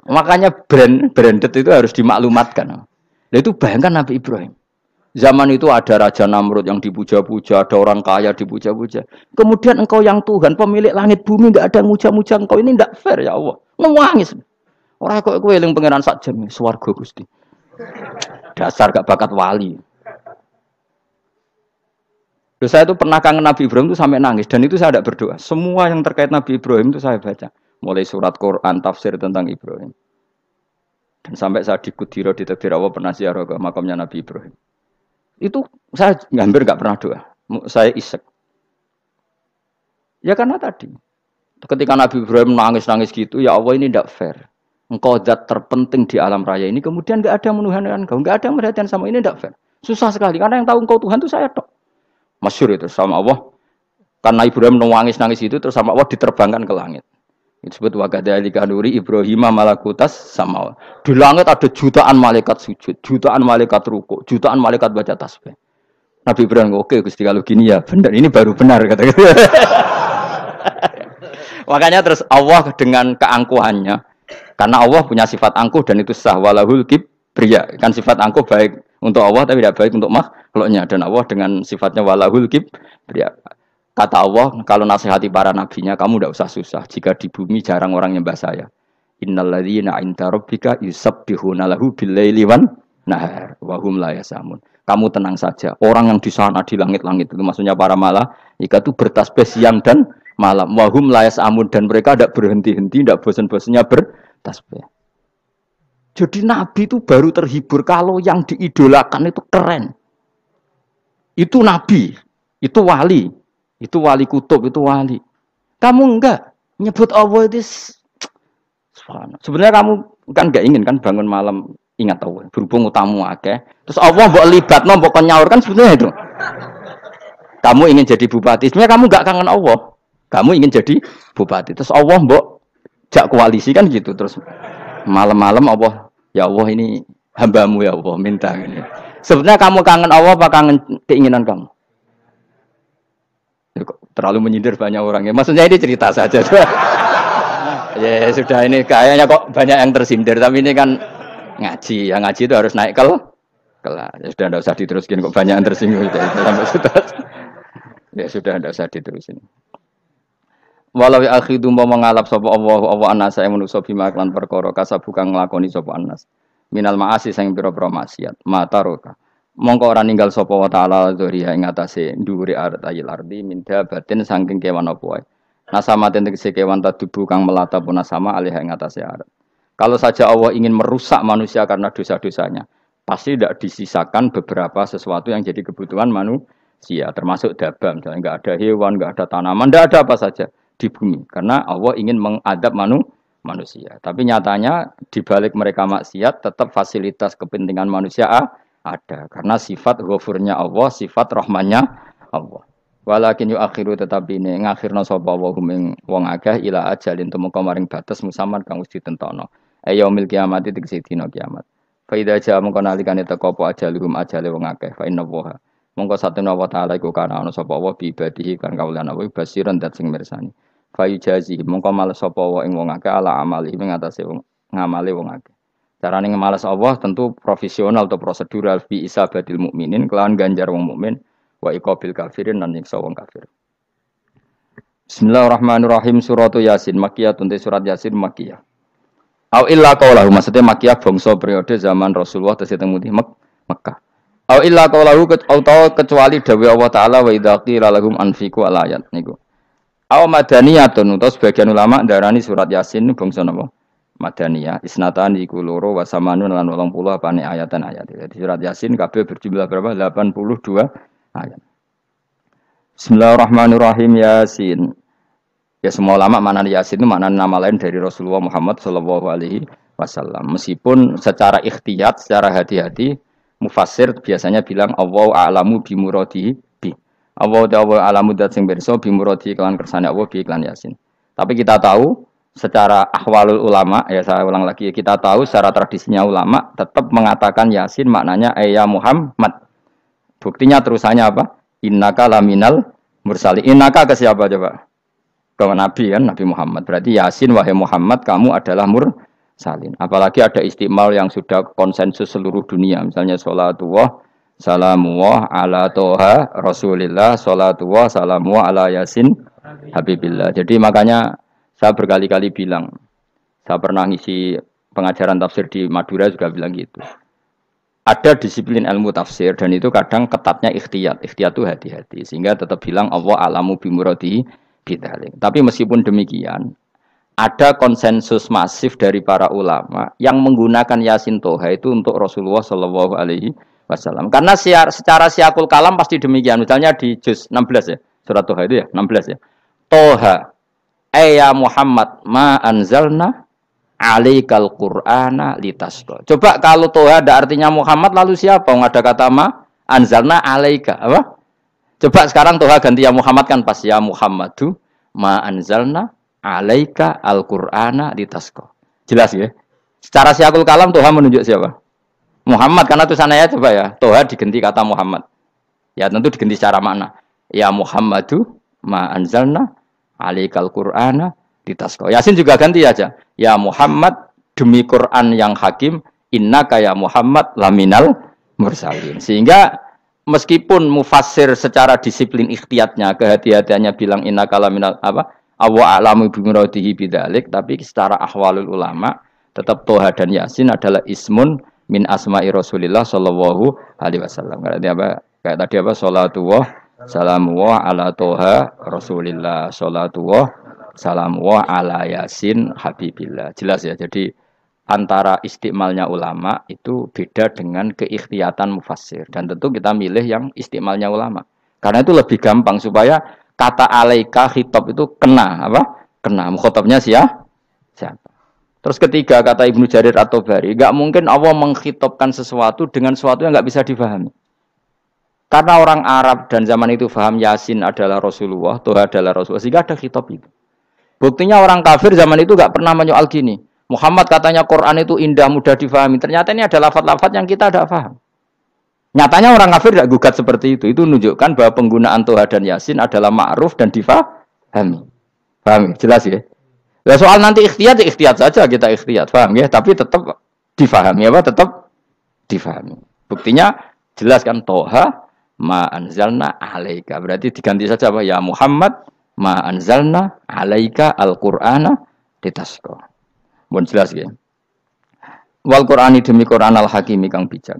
Makanya branded itu harus dimaklumatkan. Nah, itu bayangkan Nabi Ibrahim. Zaman itu ada Raja Namrud yang dipuja-puja, ada orang kaya dipuja-puja. Kemudian engkau yang Tuhan, pemilik langit bumi, enggak ada muja-muja engkau. Ini enggak fair ya Allah. Nangis. Orang kok kowe eling pangeran sak jam, swarga Gusti. Dasar gak bakat wali. Terus saya itu pernah kangen Nabi Ibrahim itu sampai nangis. Dan itu saya tidak berdoa. Semua yang terkait Nabi Ibrahim itu saya baca. Mulai surat Quran, tafsir tentang Ibrahim. Dan sampai saya di Kudiro, di Tadbir Allah pernah ziarah ke makamnya Nabi Ibrahim. Itu saya hampir nggak pernah doa. Saya isek. Ya karena tadi. Ketika Nabi Ibrahim nangis-nangis gitu, ya Allah ini tidak fair. Engkau zat terpenting di alam raya ini. Kemudian nggak ada menuhankan engkau. Nggak ada yang perhatian sama ini tidak fair. Susah sekali. Karena yang tahu engkau Tuhan itu saya tok. Masyhur itu sama Allah. Karena Ibrahim nangis-nangis itu terus sama Allah diterbangkan ke langit. Itu disebut wakadzalika nuri Ibrahim malakutas sama. Di langit ada jutaan malaikat sujud, jutaan malaikat ruku, jutaan malaikat baca tasbih. Nabi Ibrahim oke Gusti kalau gini ya benar, ini baru benar kata. Makanya terus Allah dengan keangkuhannya, karena Allah punya sifat angkuh dan itu sah walahul kibriya. Kan sifat angkuh baik untuk Allah tapi tidak baik untuk makhluknya, dan Allah dengan sifatnya walahul kibriya. Kata Allah, kalau nasihati para nabinya, kamu tidak usah susah. Jika di bumi jarang orang nyembah saya. Innalladzina 'inda rabbika yusabbihuna lahu bil-laili wan nahar wa hum la yasamun. Kamu tenang saja. Orang yang di sana di langit-langit itu maksudnya para malaikat itu bertasbih siang dan malam. Wa hum la yasamun, dan mereka tidak berhenti-henti, tidak bosan-bosannya bertasbih. Jadi nabi itu baru terhibur kalau yang diidolakan itu keren. Itu nabi, itu wali. Itu wali kutub, itu wali. Kamu enggak nyebut Allah itu. Sebenarnya kamu kan enggak ingin kan bangun malam ingat Allah. Berhubung utamu akeh. Terus Allah mbok libatno, mbok nyaur kan sebenarnya itu. Kamu ingin jadi bupati, sebenarnya kamu enggak kangen Allah. Kamu ingin jadi bupati. Terus Allah mbok jak koalisi kan gitu. Terus malam-malam Allah, ya Allah ini hambamu ya Allah, minta ini. Sebenarnya kamu kangen Allah apa kangen keinginan kamu? Terlalu menyindir banyak orang ya. Maksudnya ini cerita saja. Ya sudah, ini kayaknya kok banyak yang tersindir. Tapi ini kan ngaji. Yang ngaji itu harus naik kelas. Ya sudah, tidak usah diteruskin. Kok banyak yang tersinggung. Ya sudah, tidak usah diterusin. Walau akhidu mau mengalap sapa Allah anas saya manusa bima lan perkara kasabu kang nglakoni sapa anas. Minal maasi sing pira-pira maksiat. Mataroka. Mongko ora ninggal sapa wa taala dzuriya ing atase dhuwure artayil ardi minda batin saking kewan apa wae. Nasamaten tegese kewan tadubu kang melata pun sama alih ing atase arat. Kalau saja Allah ingin merusak manusia karena dosa-dosanya, pasti tidak disisakan beberapa sesuatu yang jadi kebutuhan manusia, termasuk dabam, misalnya enggak ada hewan, enggak ada tanaman, enggak ada apa saja di bumi, karena Allah ingin mengadab manusia. Tapi nyatanya di balik mereka maksiat tetap fasilitas kepentingan manusia ada, karena sifat ghafurnya Allah, sifat rahmannya Allah. Walakin yuakhiru tetapi ini ngakhirna sapa wa hum wong akeh ila ajalin tumeka maring batas musaman kang wis ditentono. Yaumil kiamat tegese dina kiamat. Fa idza jaa mongko nalikane teka apa ajaluhum ajale wong akeh fa inna wa mongko satuna wa taala iku kana ana sapa wa bi ibadihi kan kawulan apa basiran dat sing mirsani. Fa yujazi mongko males sapa wa ing wong akeh ala amali ing atase wong ngamale wong akeh. Carane ngemalas Allah tentu profesional atau prosedural fi isabatil mukminin kelawan ganjar wong mukmin wa iqabil kafirin lan nyiksa wong kafir. Bismillahirrahmanirrahim. Surat Yasin Makkiyah, surat Yasin Makkiyah. Au illa qaulahu, maksudnya Makkiyah bangsa periode zaman Rasulullah tesih teng Mekah. Au illa qaulahu kecuali dawuh Allah taala wa idza qila lahum anfiqu alayat niku. Au madaniyatun utawa sebagian ulama darani surat Yasin bangsa napa? Madaniyah isnatan iku loro wa samanun lan 80 apane ayatan ayat. Jadi surat Yasin kabeh berjumlah berapa? 82 ayat. Bismillahirrahmanirrahim. Yasin. Ya semua ulama makna Yasin itu makna nama lain dari Rasulullah Muhammad sallallahu alaihi wasallam. Meskipun secara ikhtiyat, secara hati-hati mufassir biasanya bilang Allahu a'lamu bi muradihi bi. Allah ta'ala alamu dat sing pirsa bimuradi kelan kersane Allah bi iklan Yasin. Tapi kita tahu secara ahwalul ulama, ya saya ulang lagi, kita tahu secara tradisinya ulama tetap mengatakan Yasin maknanya ya Muhammad. Buktinya terusannya apa? Innaka laminal mursalin. Innaka ke siapa coba? Ke Nabi kan, Nabi Muhammad. Berarti Yasin wahai Muhammad kamu adalah mursalin. Apalagi ada istimal yang sudah konsensus seluruh dunia. Misalnya sholatullah salamullah ala toha rasulillah sholatullah salamullah ala yasin habibillah. Jadi makanya saya berkali-kali bilang, saya pernah ngisi pengajaran tafsir di Madura juga bilang gitu. Ada disiplin ilmu tafsir dan itu kadang ketatnya ikhtiyat. Ikhtiyat itu hati-hati sehingga tetap bilang Allah alamu bimuradihi bidzalik. Tapi meskipun demikian, ada konsensus masif dari para ulama yang menggunakan Yasin Toha itu untuk Rasulullah Shallallahu Alaihi Wasallam. Karena secara siakul kalam pasti demikian. Misalnya di juz 16 ya, surat Toha itu ya, 16 ya. Toha, ya Muhammad, ma anzalna alaikal Qur'ana litasqa. Coba kalau Toha ada artinya Muhammad lalu siapa? Ada kata ma anzalna alaika, apa? Coba sekarang Toha ganti ya Muhammad kan pas ya Muhammadu ma anzalna alaika al-Qur'ana litasqa. Jelas ya? Secara siakul kalam Toha menunjuk siapa? Muhammad karena tulisannya coba ya. Toha diganti kata Muhammad. Ya tentu diganti secara makna. Ya Muhammadu ma anzalna alaikal Qur'ana litasqa. Yasin juga ganti aja. Ya Muhammad demi Quran yang hakim innaka ya Muhammad laminal mursalin. Sehingga meskipun mufassir secara disiplin ikhtiyatnya, kehati-hatiannya bilang innaka laminal apa? Awa alamu bimuradihi bidzalik, tapi secara ahwalul ulama tetap Toha dan Yasin adalah ismun min asma'i Rasulillah sallallahu alaihi wasallam. Berarti apa? Kayak tadi apa? Salatullah salamullah ala Toha Rasulillah, salatullah salamullah ala Yasin habibillah. Jelas ya. Jadi antara istimalnya ulama itu beda dengan keikhtiyatan mufassir. Dan tentu kita milih yang istimalnya ulama. Karena itu lebih gampang supaya kata alaika khitab itu kena apa? Kena mukhatabnya siapa? Terus ketiga kata Ibnu Jarir At-Tabari, enggak mungkin Allah mengkhitabkan sesuatu dengan sesuatu yang enggak bisa difahami. Karena orang Arab dan zaman itu paham Yasin adalah Rasulullah, Toha adalah Rasulullah, sehingga ada khitab itu. Buktinya orang kafir zaman itu enggak pernah menyoal gini. Muhammad katanya Quran itu indah, mudah difahami. Ternyata ini ada lafaz-lafaz yang kita tidak paham. Nyatanya orang kafir tidak gugat seperti itu. Itu menunjukkan bahwa penggunaan Toha dan Yasin adalah ma'ruf dan difahami. Paham? Jelas ya? Nah, soal nanti ikhtiyat, ikhtiyat saja kita ikhtiyat. Paham ya? Tapi tetap difahami. Apa? Tetap difahami. Buktinya jelas kan Toha ma anzalna alaika. Berarti diganti saja apa? Ya Muhammad ma anzalna alaika al-Qur'ana litasqa. Mohon jelas ya. Wal Qur'ani demi Qur'an al-Hakimi kang bijak.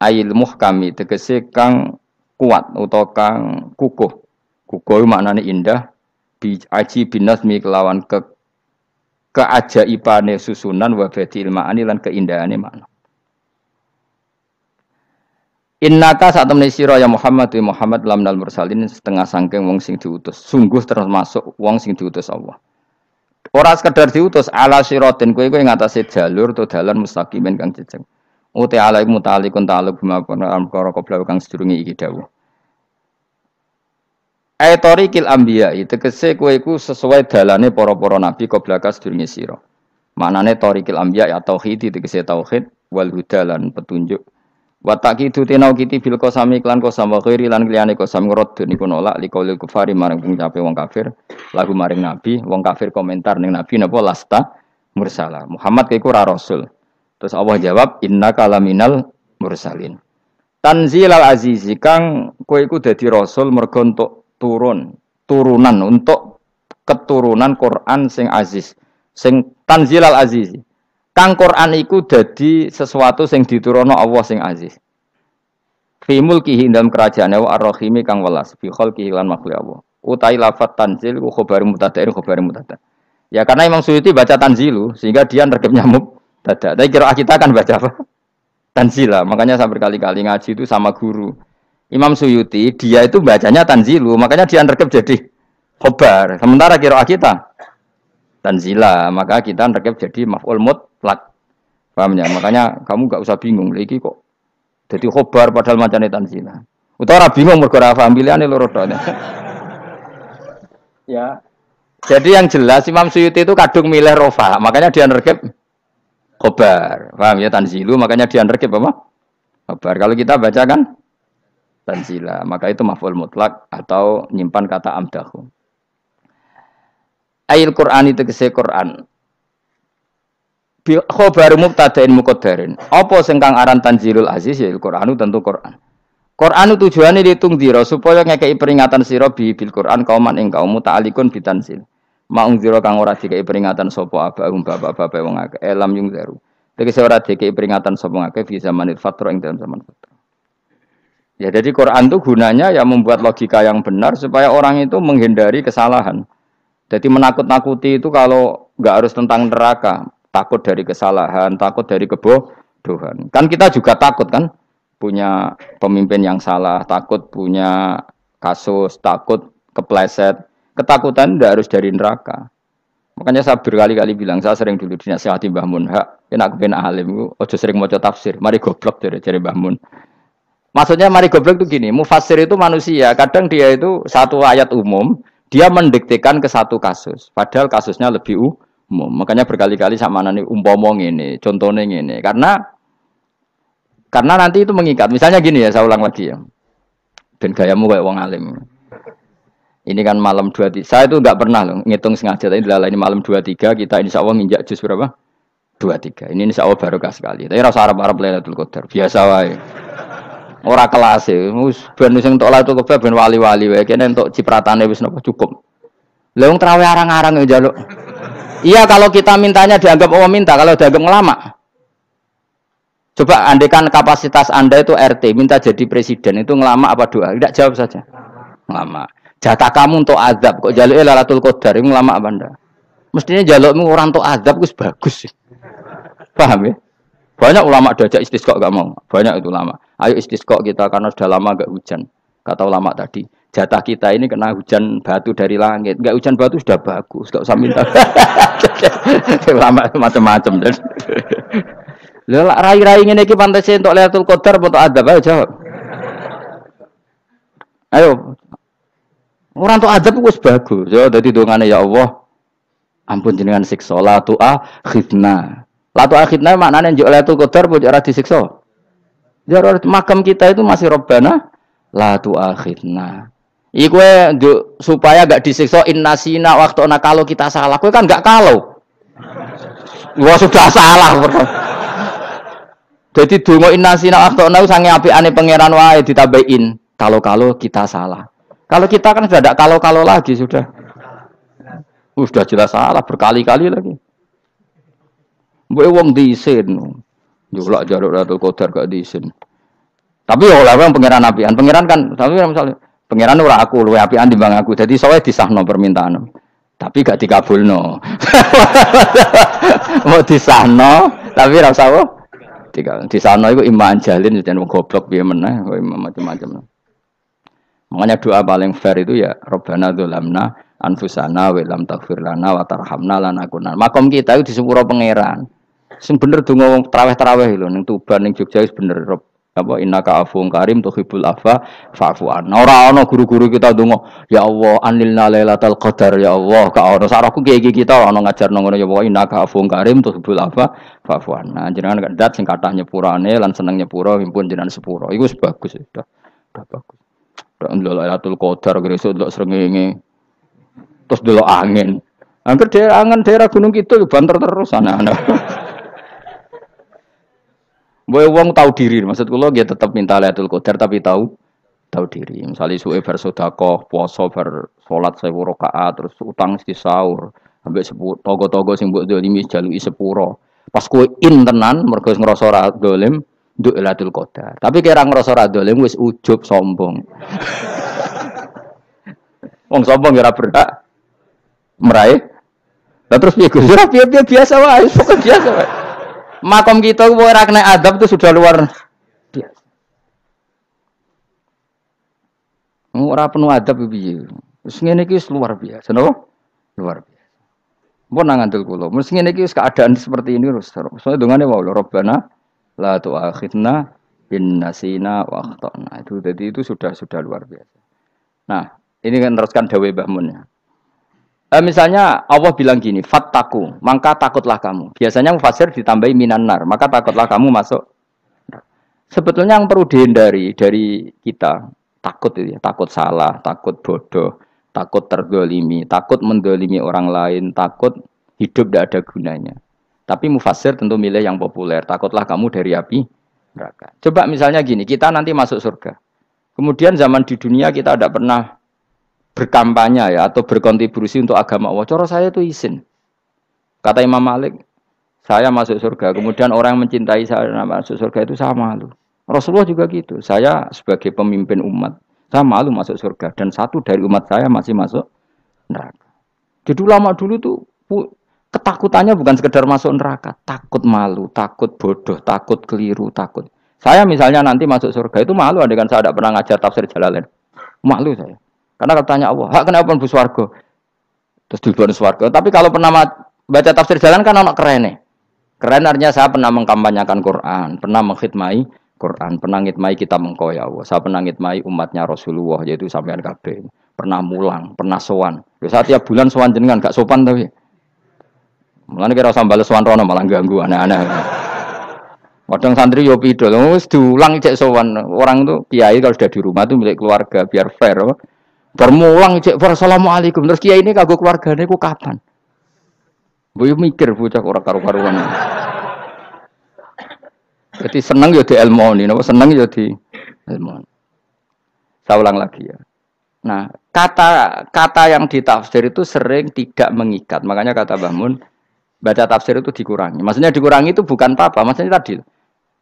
Ail muhkami tegese kang kuat utawa kang kukuh. Kukuh maknane indah, bi aji binasmi kelawan keajaibane susunan wa badil ma'ani lan keindahane makna. Innaka saat temne sira ya Muhammad wa Muhammad lamnal mursalin setengah sangking wong sing diutus. Sungguh termasuk wong sing diutus Allah. Ora sekedar diutus ala siratin kowe ngatasi jalur to dalan mustaqimin kang jejeg. Uti alaik mutalikun ta'aluk bima perkara qabla kang sedurunge iki dawuh. Aitorikil anbiya tegese kowe iku sesuai dalane para-para nabi qabla ka sedurunge sira. Maknane torikil anbiya ya tauhid tegese tauhid wal huda lan petunjuk. Wa taqidu tinau kiti bil qasami klan qasam wa ghairi lan liyane qasam ngrad niku nolak liqaulil kufari marang pengucape wong kafir lagu maring nabi wong kafir komentar ning nabi napa lasta mursala Muhammad iku ora rasul. Terus Allah jawab innaka laminal mursalin. Tanzilal azizi kang kowe iku dadi rasul mergo entuk turunan untuk keturunan Quran sing aziz sing tanzilal azizi. Kang Quran iku dadi sesuatu sing diturunno Allah sing aziz. Fi mulkihi dalam kerajaane wa ar-rahimi kang welas fi khalqihi lan makhluk Allah. Utai lafat tanzil ku khabar mubtada khabar mubtada. Ya karena Imam Suyuti baca tanzilu sehingga dia nerkepnya mubtada. Tapi kira kita kan baca apa? Tanzila. Makanya saya berkali-kali ngaji itu sama guru. Imam Suyuti dia itu bacanya tanzilu, makanya dia nerkep jadi khabar. Sementara kira kita tanzila, maka kita rekep jadi maf'ul mutlak. Paham ya? Makanya kamu enggak usah bingung, iki kok jadi khobar padahal macane tanzila. Utawa ora bingung mergo ora paham pilihane loro tok. Ya. Jadi yang jelas Imam Suyuti itu kadung milih rofa, makanya dia nerkep khobar. Paham ya tanzilu, makanya dia nerkep apa? Khobar. Kalau kita baca kan tanzila, maka itu maf'ul mutlak atau nyimpan kata amdahu. Ail Qur'an itu kese Qur'an. Bi khobar mubtada'in muqaddarin. Apa sing kang aran tanzilul aziz ya Qur'anu tentu Qur'an. Qur'an tujuane ditung dira supaya ngekeki peringatan sira bil Qur'an kauman ing kaum muta'alikun bitanzil. Maung dira kang ora dikeki peringatan sapa abahum bapak-bapak wong akeh elam yung zaru. Tegese ora dikeki peringatan sapa akeh fi zamanil fatra ing dalam zaman fatra. Ya jadi Quran itu gunanya ya membuat logika yang benar supaya orang itu menghindari kesalahan. Jadi menakut-nakuti itu kalau nggak harus tentang neraka, takut dari kesalahan, takut dari kebodohan. Kan kita juga takut kan punya pemimpin yang salah, takut punya kasus, takut kepleset. Ketakutan tidak harus dari neraka. Makanya saya berkali-kali bilang, saya sering dulu dinasihati Mbah Mun, enak kepen alim, ojo sering maca tafsir, mari goblok dari Mbah Mun. Maksudnya mari goblok itu gini, mufassir itu manusia, kadang dia itu satu ayat umum, dia mendiktekan ke satu kasus, padahal kasusnya lebih umum. Makanya berkali-kali sama nani umpomong ini, contohnya ini, karena nanti itu mengikat. Misalnya gini ya, saya ulang lagi ya, ben gayamu kayak wong alim. Ini kan malam 23. Saya itu enggak pernah loh ngitung sengaja. Tapi ini malam 23 kita insya Allah nginjak juz berapa? 23. Ini insya Allah barokah sekali. Tapi rasa Arab-Arab Lailatul Qadar. Biasa wae. Ora kelas e. Wis ben sing entuk Lailatul Qadar ben wali-wali wae. Kene entuk cipratane wis napa cukup. Lah wong traweh arang-arang yo njaluk. Iya kalau kita mintanya dianggap Allah minta, kalau dianggap ngelama. Coba andekan kapasitas Anda itu RT, minta jadi presiden itu ngelama apa doa? Tidak jawab saja. Ngelama. Jatah kamu untuk azab kok jaluk Lailatul Qadar itu lama apa anda? Mestinya jalukmu orang untuk azab itu bagus sih. Paham ya? Banyak ulama diajak istisqa enggak mau. Banyak itu ulama. Ayo istisqa kita karena sudah lama enggak hujan. Kata ulama tadi, jatah kita ini kena hujan batu dari langit. Enggak hujan batu sudah bagus, enggak usah minta. Ulama macam-macam dan. Lah rai-rai ngene iki pantese untuk Lailatul Qadar untuk azab ayo jawab. Ayo orang tuh adab wis bagus. Ya dadi dongane ya Allah. Ampun jenengan siksa la tu'akhidna. La tu'akhidna maknane njuk Lailatul Qadar pojok ora disiksa. Ya makam kita itu masih Rabbana la tu'akhidna. Iku supaya enggak disiksa innasina waqtuna kalau kita salah. Kowe kan enggak kalau. Wah sudah salah. Jadi donga innasina waqtuna sange apikane pangeran wae ditambahin kalau kita salah. Kalau kita kan sudah tidak kalau lagi sudah jelas salah berkali-kali lagi. Mbok wong diisin. Julak jaruk Lailatul Qadar gak diisin. Tapi ya oleh pangeran apian. Pangeran kan tapi misalnya pangeran ora aku luwe apian timbang aku. Jadi soalnya disahno permintaan. Tapi gak dikabulno. Mau disahno tapi ora usah disahno iku iman jalin jan wong goblok piye meneh macam-macam. Makanya doa paling fair itu ya Rabbana dzalamna anfusana wa lam taghfir lana wa tarhamna lanakunanna. Makom kita itu di sepuro pangeran. Sing bener donga traweh-traweh lho ning Tuban ning Jogja wis bener apa innaka afuwun karim tuhibbul afwa fa'fu anna. Ora ana guru-guru kita donga ya Allah anilna lailatul qadar ya Allah ka ono saraku kiye kita ana ngajarno ngono ya Allah innaka afuwun karim tuhibbul afwa fa'fu anna. Jenengan kandat sing kathah nyepurane lan seneng nyepuro himpun jenengan sepuro. Iku wis bagus sudah bagus. Ndelok Lailatul Qadar gresuk ndelok srengenge. Terus ndelok angin. Angger daerah Gunung Kidul banter terus anak-anak. Boy wong tahu diri, maksud kula nggih tetep minta Lailatul Qadar tapi tahu diri. Misale suwe bar sedekah, puasa bar salat 1000 rakaat terus utang mesti sahur. Ambek togo-togo sing mbok dolimi jaluki sepuro. Pas kowe tenan mergo ngrasa ora dolim nduk Lailatul Qadar. Tapi kira ngrasa ora dolim wis ujub sombong. Wong sombong ora berhak meraih. Lah terus piye Gus? Ora piye biasa wae, pokoke biasa wae. Makom kita ora kena adab itu sudah luar biasa. Ora penuh adab piye. Wis ngene iki luar biasa, napa? Luar biasa. Mun nang ngandel kula, mesti ngene iki keadaan seperti ini terus. Soale dongane wae Rabbana la tu'akhidna Innasina wa akhtana. Itu jadi itu sudah luar biasa. Nah, ini kan teruskan dawai Mbah Mun ya. Misalnya Allah bilang gini, fattaku, maka takutlah kamu. Biasanya mufasir ditambahi minanar, maka takutlah kamu masuk. Sebetulnya yang perlu dihindari dari kita, takut itu ya, takut salah, takut bodoh, takut terdolimi, takut mendolimi orang lain, takut hidup tidak ada gunanya. Tapi mufasir tentu milih yang populer, takutlah kamu dari api neraka. Coba misalnya gini, kita nanti masuk surga. Kemudian zaman di dunia kita tidak pernah berkampanye ya atau berkontribusi untuk agama Allah. Cara saya itu izin. Kata Imam Malik, saya masuk surga. Kemudian orang yang mencintai saya masuk surga itu saya malu. Rasulullah juga gitu. Saya sebagai pemimpin umat, saya malu masuk surga. Dan satu dari umat saya masih masuk neraka. Jadi ulama dulu tuh ketakutannya bukan sekedar masuk neraka, takut malu, takut bodoh, takut keliru, takut. Saya misalnya nanti masuk surga itu malu, andaikan saya tidak pernah ngajar tafsir Jalalain. Malu saya. Karena katanya Allah, hak kenapa pun buswargo? Terus dibuat swargo. Tapi kalau pernah baca tafsir jalan kan anak keren nih. Keren artinya saya pernah mengkampanyakan Quran, pernah mengkhidmai Quran, pernah ngitmai kitab engkau ya Allah. Saya pernah ngitmai umatnya Rasulullah yaitu sampean kabeh. Pernah mulang, pernah sowan. Saya tiap bulan sowan jenengan gak sopan tapi. Mulane kira usah bales sowan rono malah ganggu aneh-aneh. Kadang santri yo pidol, wis diulang cek sowan. Orang tuh kiai kalau sudah di rumah tuh milik keluarga biar fair. Bermulang cek assalamualaikum terus kiai ini kagok keluargane ku kapan? Boyo mikir bocah ora karo-karuan. Jadi seneng yo di ilmoni, napa seneng yo di ilmoni. Saya ulang lagi ya. Nah, kata yang ditafsir itu sering tidak mengikat. Makanya kata Mbah Mun, baca tafsir itu dikurangi. Maksudnya dikurangi itu bukan apa-apa, maksudnya tadi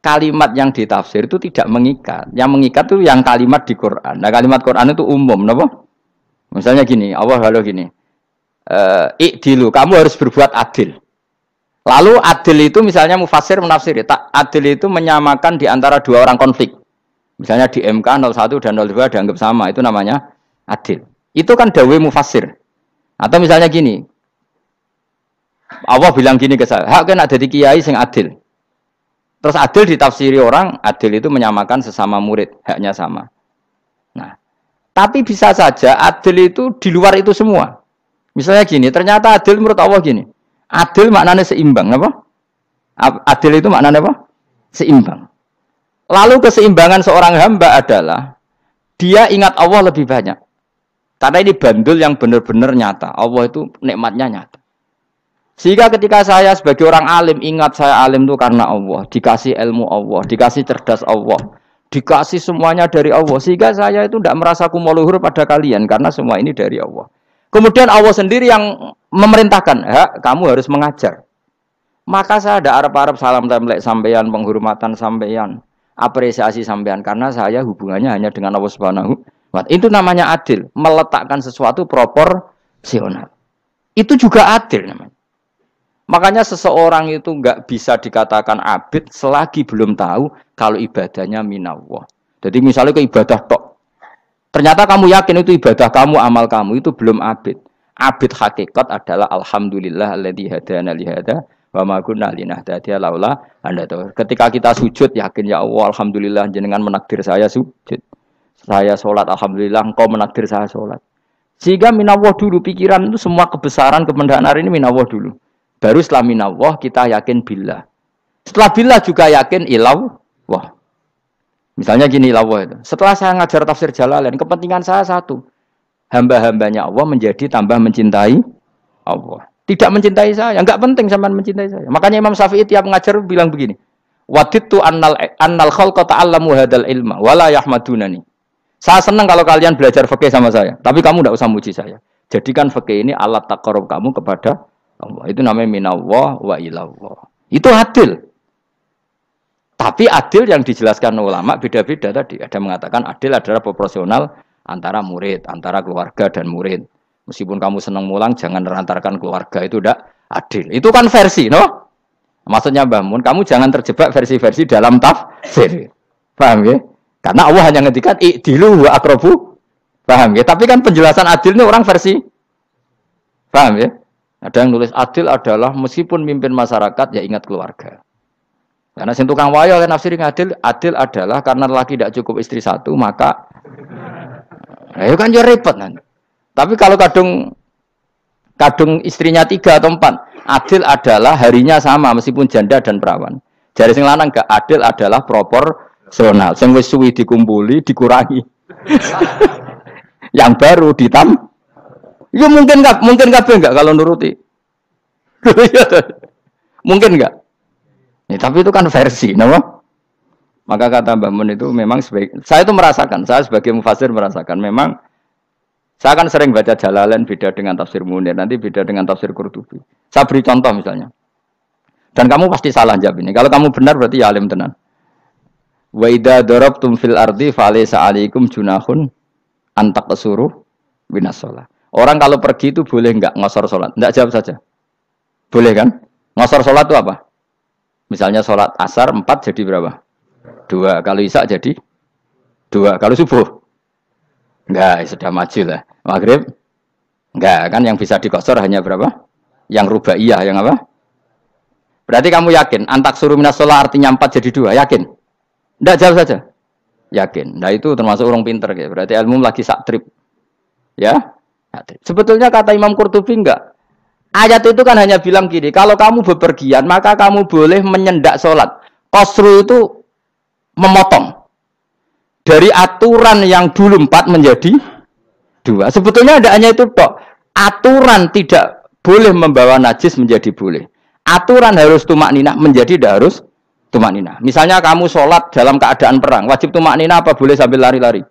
kalimat yang ditafsir itu tidak mengikat. Yang mengikat itu yang kalimat di Quran. Nah, kalimat Quran itu umum, napa? Misalnya gini, Allah halo gini. Ikdilu, kamu harus berbuat adil. Lalu adil itu misalnya mufasir menafsiri, adil itu menyamakan di antara dua orang konflik. Misalnya di MK 01 dan 02 dianggap sama, itu namanya adil. Itu kan dawai mufasir. Atau misalnya gini, Allah bilang gini ke saya, hak kan ada di kiai sing adil. Terus adil ditafsiri orang, adil itu menyamakan sesama murid, haknya sama. Nah, tapi bisa saja adil itu di luar itu semua. Misalnya gini, ternyata adil menurut Allah gini. Adil maknanya seimbang, apa? Adil itu maknanya apa? Seimbang. Lalu keseimbangan seorang hamba adalah dia ingat Allah lebih banyak. Karena ini bandul yang benar-benar nyata. Allah itu nikmatnya nyata. Sehingga ketika saya sebagai orang alim ingat saya alim itu karena Allah, dikasih ilmu Allah, dikasih cerdas Allah, dikasih semuanya dari Allah. Sehingga saya itu tidak merasa kumuluhur pada kalian karena semua ini dari Allah. Kemudian Allah sendiri yang memerintahkan, kamu harus mengajar. Maka saya ada arep-arep salam templek sampeyan, penghormatan sampeyan, apresiasi sampeyan karena saya hubungannya hanya dengan Allah Subhanahu wa Ta'ala. Itu namanya adil, meletakkan sesuatu proporsional. Itu juga adil namanya. Makanya seseorang itu enggak bisa dikatakan abid selagi belum tahu kalau ibadahnya minallah. Jadi misalnya ke ibadah tok. Ternyata kamu yakin itu ibadah kamu, amal kamu itu belum abid. Abid hakikat adalah alhamdulillah alladzi hadana li hada wa ma kunna linahtadiya laula anda tahu. Ketika kita sujud yakin ya Allah alhamdulillah jenengan menakdir saya sujud. Saya salat alhamdulillah engkau menakdir saya salat. Sehingga minallah dulu pikiran itu semua kebesaran kemendahan hari ini minallah dulu. Baru setelah minallah kita yakin billah. Setelah billah juga yakin ilallah. Misalnya gini ilallah itu. Setelah saya ngajar tafsir Jalalain, kepentingan saya satu. Hamba-hambanya Allah menjadi tambah mencintai Allah. Tidak mencintai saya, enggak penting sampean mencintai saya. Makanya Imam Syafi'i tiap ngajar bilang begini. Wadittu annal khalqa ta'allamu hadzal ilma wala yahmadunani. Saya senang kalau kalian belajar fikih sama saya, tapi kamu enggak usah muji saya. Jadikan fikih ini alat taqarrub kamu kepada Allah. Itu namanya minallah wa ilallah. Itu adil. Tapi adil yang dijelaskan ulama beda-beda tadi. Ada mengatakan adil adalah proporsional antara murid, antara keluarga dan murid. Meskipun kamu senang mulang, jangan merantarkan keluarga, itu tidak adil. Itu kan versi, no? Maksudnya Mbah Mun, kamu jangan terjebak versi-versi dalam tafsir. Paham ya? Karena Allah hanya ngendikan i'dilu wa aqrabu. Paham ya? Tapi kan penjelasan adil ini orang versi. Paham ya? Ada yang nulis adil adalah meskipun mimpin masyarakat ya ingat keluarga. Karena sing tukang wayo oleh nafsiri adil, adil adalah karena laki tidak cukup istri satu, maka ayo kan jadi repot nanti. Tapi kalau kadung istrinya 3 atau 4, adil adalah harinya sama meskipun janda dan perawan. Jari sing lanang gak adil adalah proporsional. Sing wis suwi dikumpuli dikurangi. Yang baru ya mungkin kabeh enggak kalau nuruti. Mungkin enggak? Ya, tapi itu kan versi, nama. Maka kata Mbah Mun itu memang saya itu merasakan, saya sebagai mufasir merasakan memang saya kan sering baca Jalalain beda dengan tafsir Munir, nanti beda dengan tafsir Qurtubi. Saya beri contoh misalnya. Dan kamu pasti salah jawab ini. Kalau kamu benar berarti ya alim tenan. Wa idza darabtum fil ardi falaysa 'alaikum junahun an taqsuru minas shalah. Orang kalau pergi itu boleh enggak ngosor salat? Enggak, jawab saja. Boleh kan? Ngosor salat itu apa? Misalnya sholat asar 4 jadi berapa? 2. Kalau isya jadi 2. Kalau subuh? Enggak, sudah maju lah. Maghrib? Enggak, kan yang bisa dikosor hanya berapa? Yang rubaiyah, yang apa? Berarti kamu yakin? Antak suruh minas sholat artinya 4 jadi 2. Yakin? Enggak, jawab saja. Yakin. Nah itu termasuk orang pinter. Ya. Berarti ilmu lagi sak trip. Ya? Sebetulnya kata Imam Qurtubi enggak. Ayat itu kan hanya bilang gini, kalau kamu bepergian, maka kamu boleh menyendak sholat. Qasru itu memotong. Dari aturan yang dulu 4 menjadi 2. Sebetulnya tidak hanya itu, Dok. Aturan tidak boleh membawa najis menjadi boleh. Aturan harus tumak ninah menjadi tidak harus tumak ninah. Misalnya kamu sholat dalam keadaan perang, wajib tumak ninah apa boleh sambil lari-lari?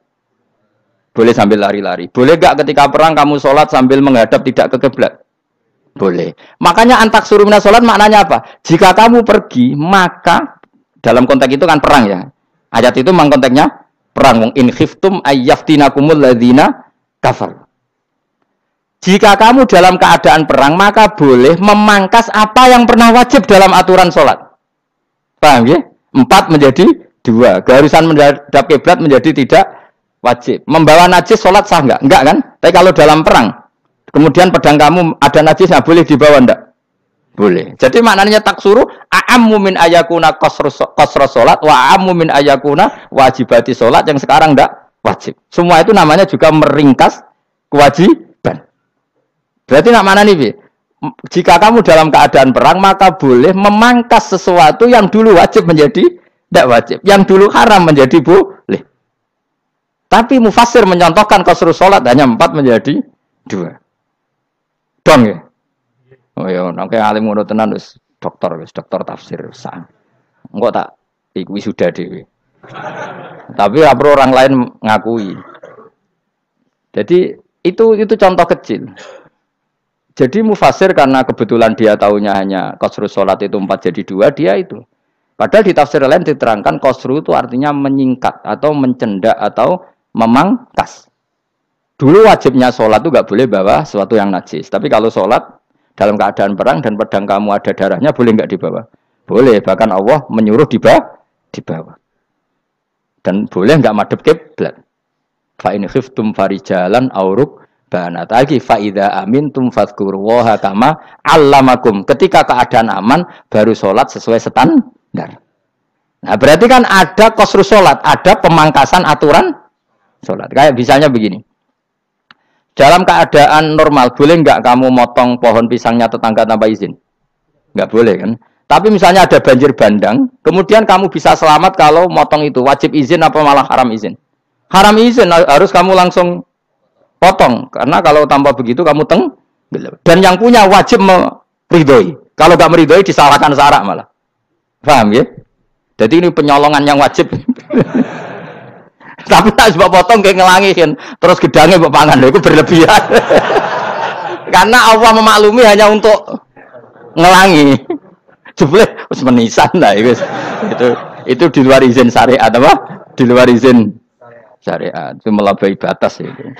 Boleh sambil lari-lari. Boleh gak ketika perang kamu sholat sambil menghadap tidak ke kiblat? Boleh. Makanya antak suruh minas sholat maknanya apa? Jika kamu pergi, maka dalam konteks itu kan perang ya. Ayat itu memang konteksnya perang. In khiftum ayyaftinakumul ladzina kafar. Jika kamu dalam keadaan perang, maka boleh memangkas apa yang pernah wajib dalam aturan sholat. Paham ya? 4 menjadi 2. Keharusan menghadap kiblat menjadi tidak wajib. Membawa najis sholat sah enggak? Enggak kan? Tapi kalau dalam perang, kemudian pedang kamu ada najisnya, boleh dibawa enggak? Boleh. Jadi maknanya taksuru a'ammu min ayakuna qasra salat wa a'ammu min ayakuna wajibati salat yang sekarang enggak wajib. Semua itu namanya juga meringkas kewajiban. Berarti nak mana nih? Jika kamu dalam keadaan perang maka boleh memangkas sesuatu yang dulu wajib menjadi tidak wajib, yang dulu haram menjadi boleh. Tapi mufassir menyontohkan qasru salat hanya 4 menjadi 2. Dong ya. Oh ya, nang alim ngono tenan wis dokter tafsir sah. Engko tak iku wisuda dhewe. Tapi ora perlu orang lain ngakui. Jadi itu contoh kecil. Jadi mufasir karena kebetulan dia tahunya hanya qasru salat itu 4 jadi 2, dia itu. Padahal di tafsir lain diterangkan qasru itu artinya menyingkat atau mencendak atau memangkas. Dulu wajibnya sholat itu nggak boleh bawa sesuatu yang najis. Tapi kalau sholat dalam keadaan perang dan pedang kamu ada darahnya, boleh nggak dibawa? Boleh. Bahkan Allah menyuruh dibawa. Dan boleh nggak madhep kiblat. Fa in khiftum farijalan auruk banat lagi fa idza amintum fadhkurullaha kama 'allamakum. Ketika keadaan aman baru sholat sesuai standar. Nah berarti kan ada qasru sholat, ada pemangkasan aturan sholat. Kayak misalnya begini. Dalam keadaan normal, boleh nggak kamu motong pohon pisangnya tetangga tanpa izin? Nggak boleh kan? Tapi misalnya ada banjir bandang, kemudian kamu bisa selamat kalau motong itu. Wajib izin apa malah haram izin? Haram izin, harus kamu langsung potong. Karena kalau tanpa begitu kamu dan yang punya wajib meridhoi. Kalau nggak meridhoi disalahkan syarak malah. Paham ya? Jadi ini penyolongan yang wajib. Tapi tak sebab potong kayak ngelangihin, terus gedangnya mbok pangan, itu berlebihan. Karena Allah memaklumi hanya untuk ngelangi. Jebule wis menisan lah itu di luar izin syariat apa? Di luar izin syariat. Itu melampaui batas itu.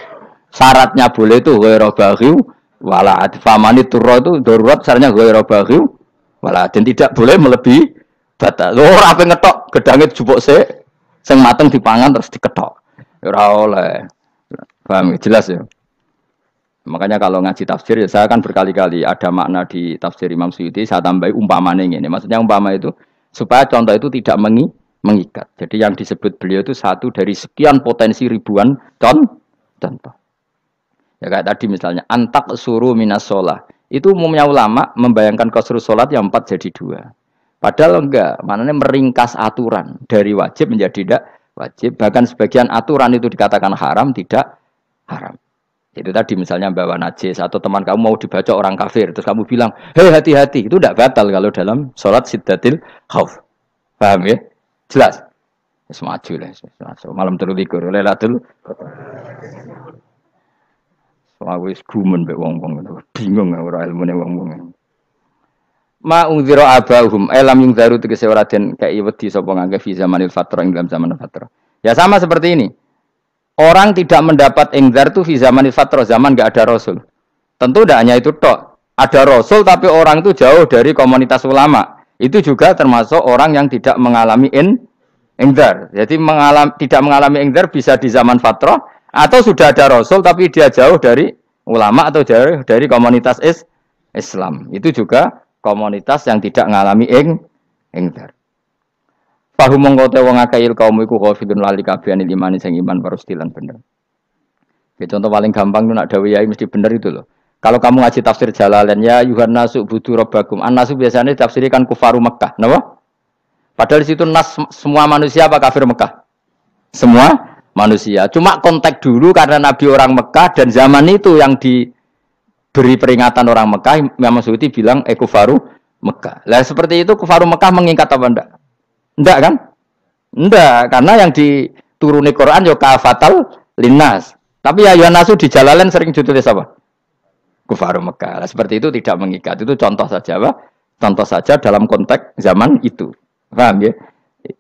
Syaratnya boleh itu ghairu baghiw wala famani turra itu darurat syaratnya ghairu baghiw wala dan tidak boleh melebihi batas. Ora ape ngetok gedangnya jupuk sik. Sing mateng dipangan terus diketok. Ora oleh. Paham jelas ya. Makanya kalau ngaji tafsir ya saya kan berkali-kali ada makna di tafsir Imam Suyuti saya tambahi umpamane ngene. Maksudnya umpama itu supaya contoh itu tidak mengikat. Jadi yang disebut beliau itu satu dari sekian potensi ribuan contoh. Ya kayak tadi misalnya antak suruh minas sholah. Itu umumnya ulama membayangkan qasru sholat yang 4 jadi 2. Padahal enggak, maknanya meringkas aturan dari wajib menjadi tidak wajib. Bahkan sebagian aturan itu dikatakan haram, tidak haram. Itu tadi misalnya bawa najis atau teman kamu mau dibaca orang kafir, terus kamu bilang, hei hati-hati, itu tidak batal kalau dalam sholat siddatil khauf. Paham ya? Jelas? Semaju lah, malam terlikur, lelatul. Aku wis gumen mbek wong-wong itu. Bingung ora ilmune wong-wong. Ma ungzira abahum elam yung daru tegese ora den kei wedi sapa ngangge fi zamanil fatrah ing dalam zaman fatrah. Ya sama seperti ini. Orang tidak mendapat ingzar itu fi zamanil fatrah, zaman enggak ada rasul. Tentu tidak hanya itu tok. Ada rasul tapi orang itu jauh dari komunitas ulama. Itu juga termasuk orang yang tidak mengalami ingzar. Jadi tidak mengalami ingzar bisa di zaman fatrah. Atau sudah ada Rasul tapi dia jauh dari ulama atau jauh dari komunitas Islam. Itu juga komunitas yang tidak mengalami ingdar. Fahum mongko te wong akeh kaum iku khafidun lali kabehane imane sing iman parustilan bener. Ya, contoh paling gampang itu nak dawuh yai mesti bener itu loh. Kalau kamu ngaji tafsir Jalalain ya Yuhannasu budu rabbakum. An-nasu biasanya ditafsirkan kufaru Mekah, napa? Padahal di situ nas semua manusia apa kafir Mekah? Semua manusia. Cuma kontak dulu karena Nabi orang Mekah dan zaman itu yang diberi peringatan orang Mekah, Imam Suyuti bilang kufaru Mekah. Lah seperti itu kufaru Mekah mengikat apa enggak? Enggak kan? Enggak, karena yang dituruni Quran yo kafatal linnas. Tapi ya nasu di Jalalain sering ditulis apa? Kufaru Mekah. Lah seperti itu tidak mengikat. Itu contoh saja, Pak. Contoh saja dalam konteks zaman itu. Paham ya?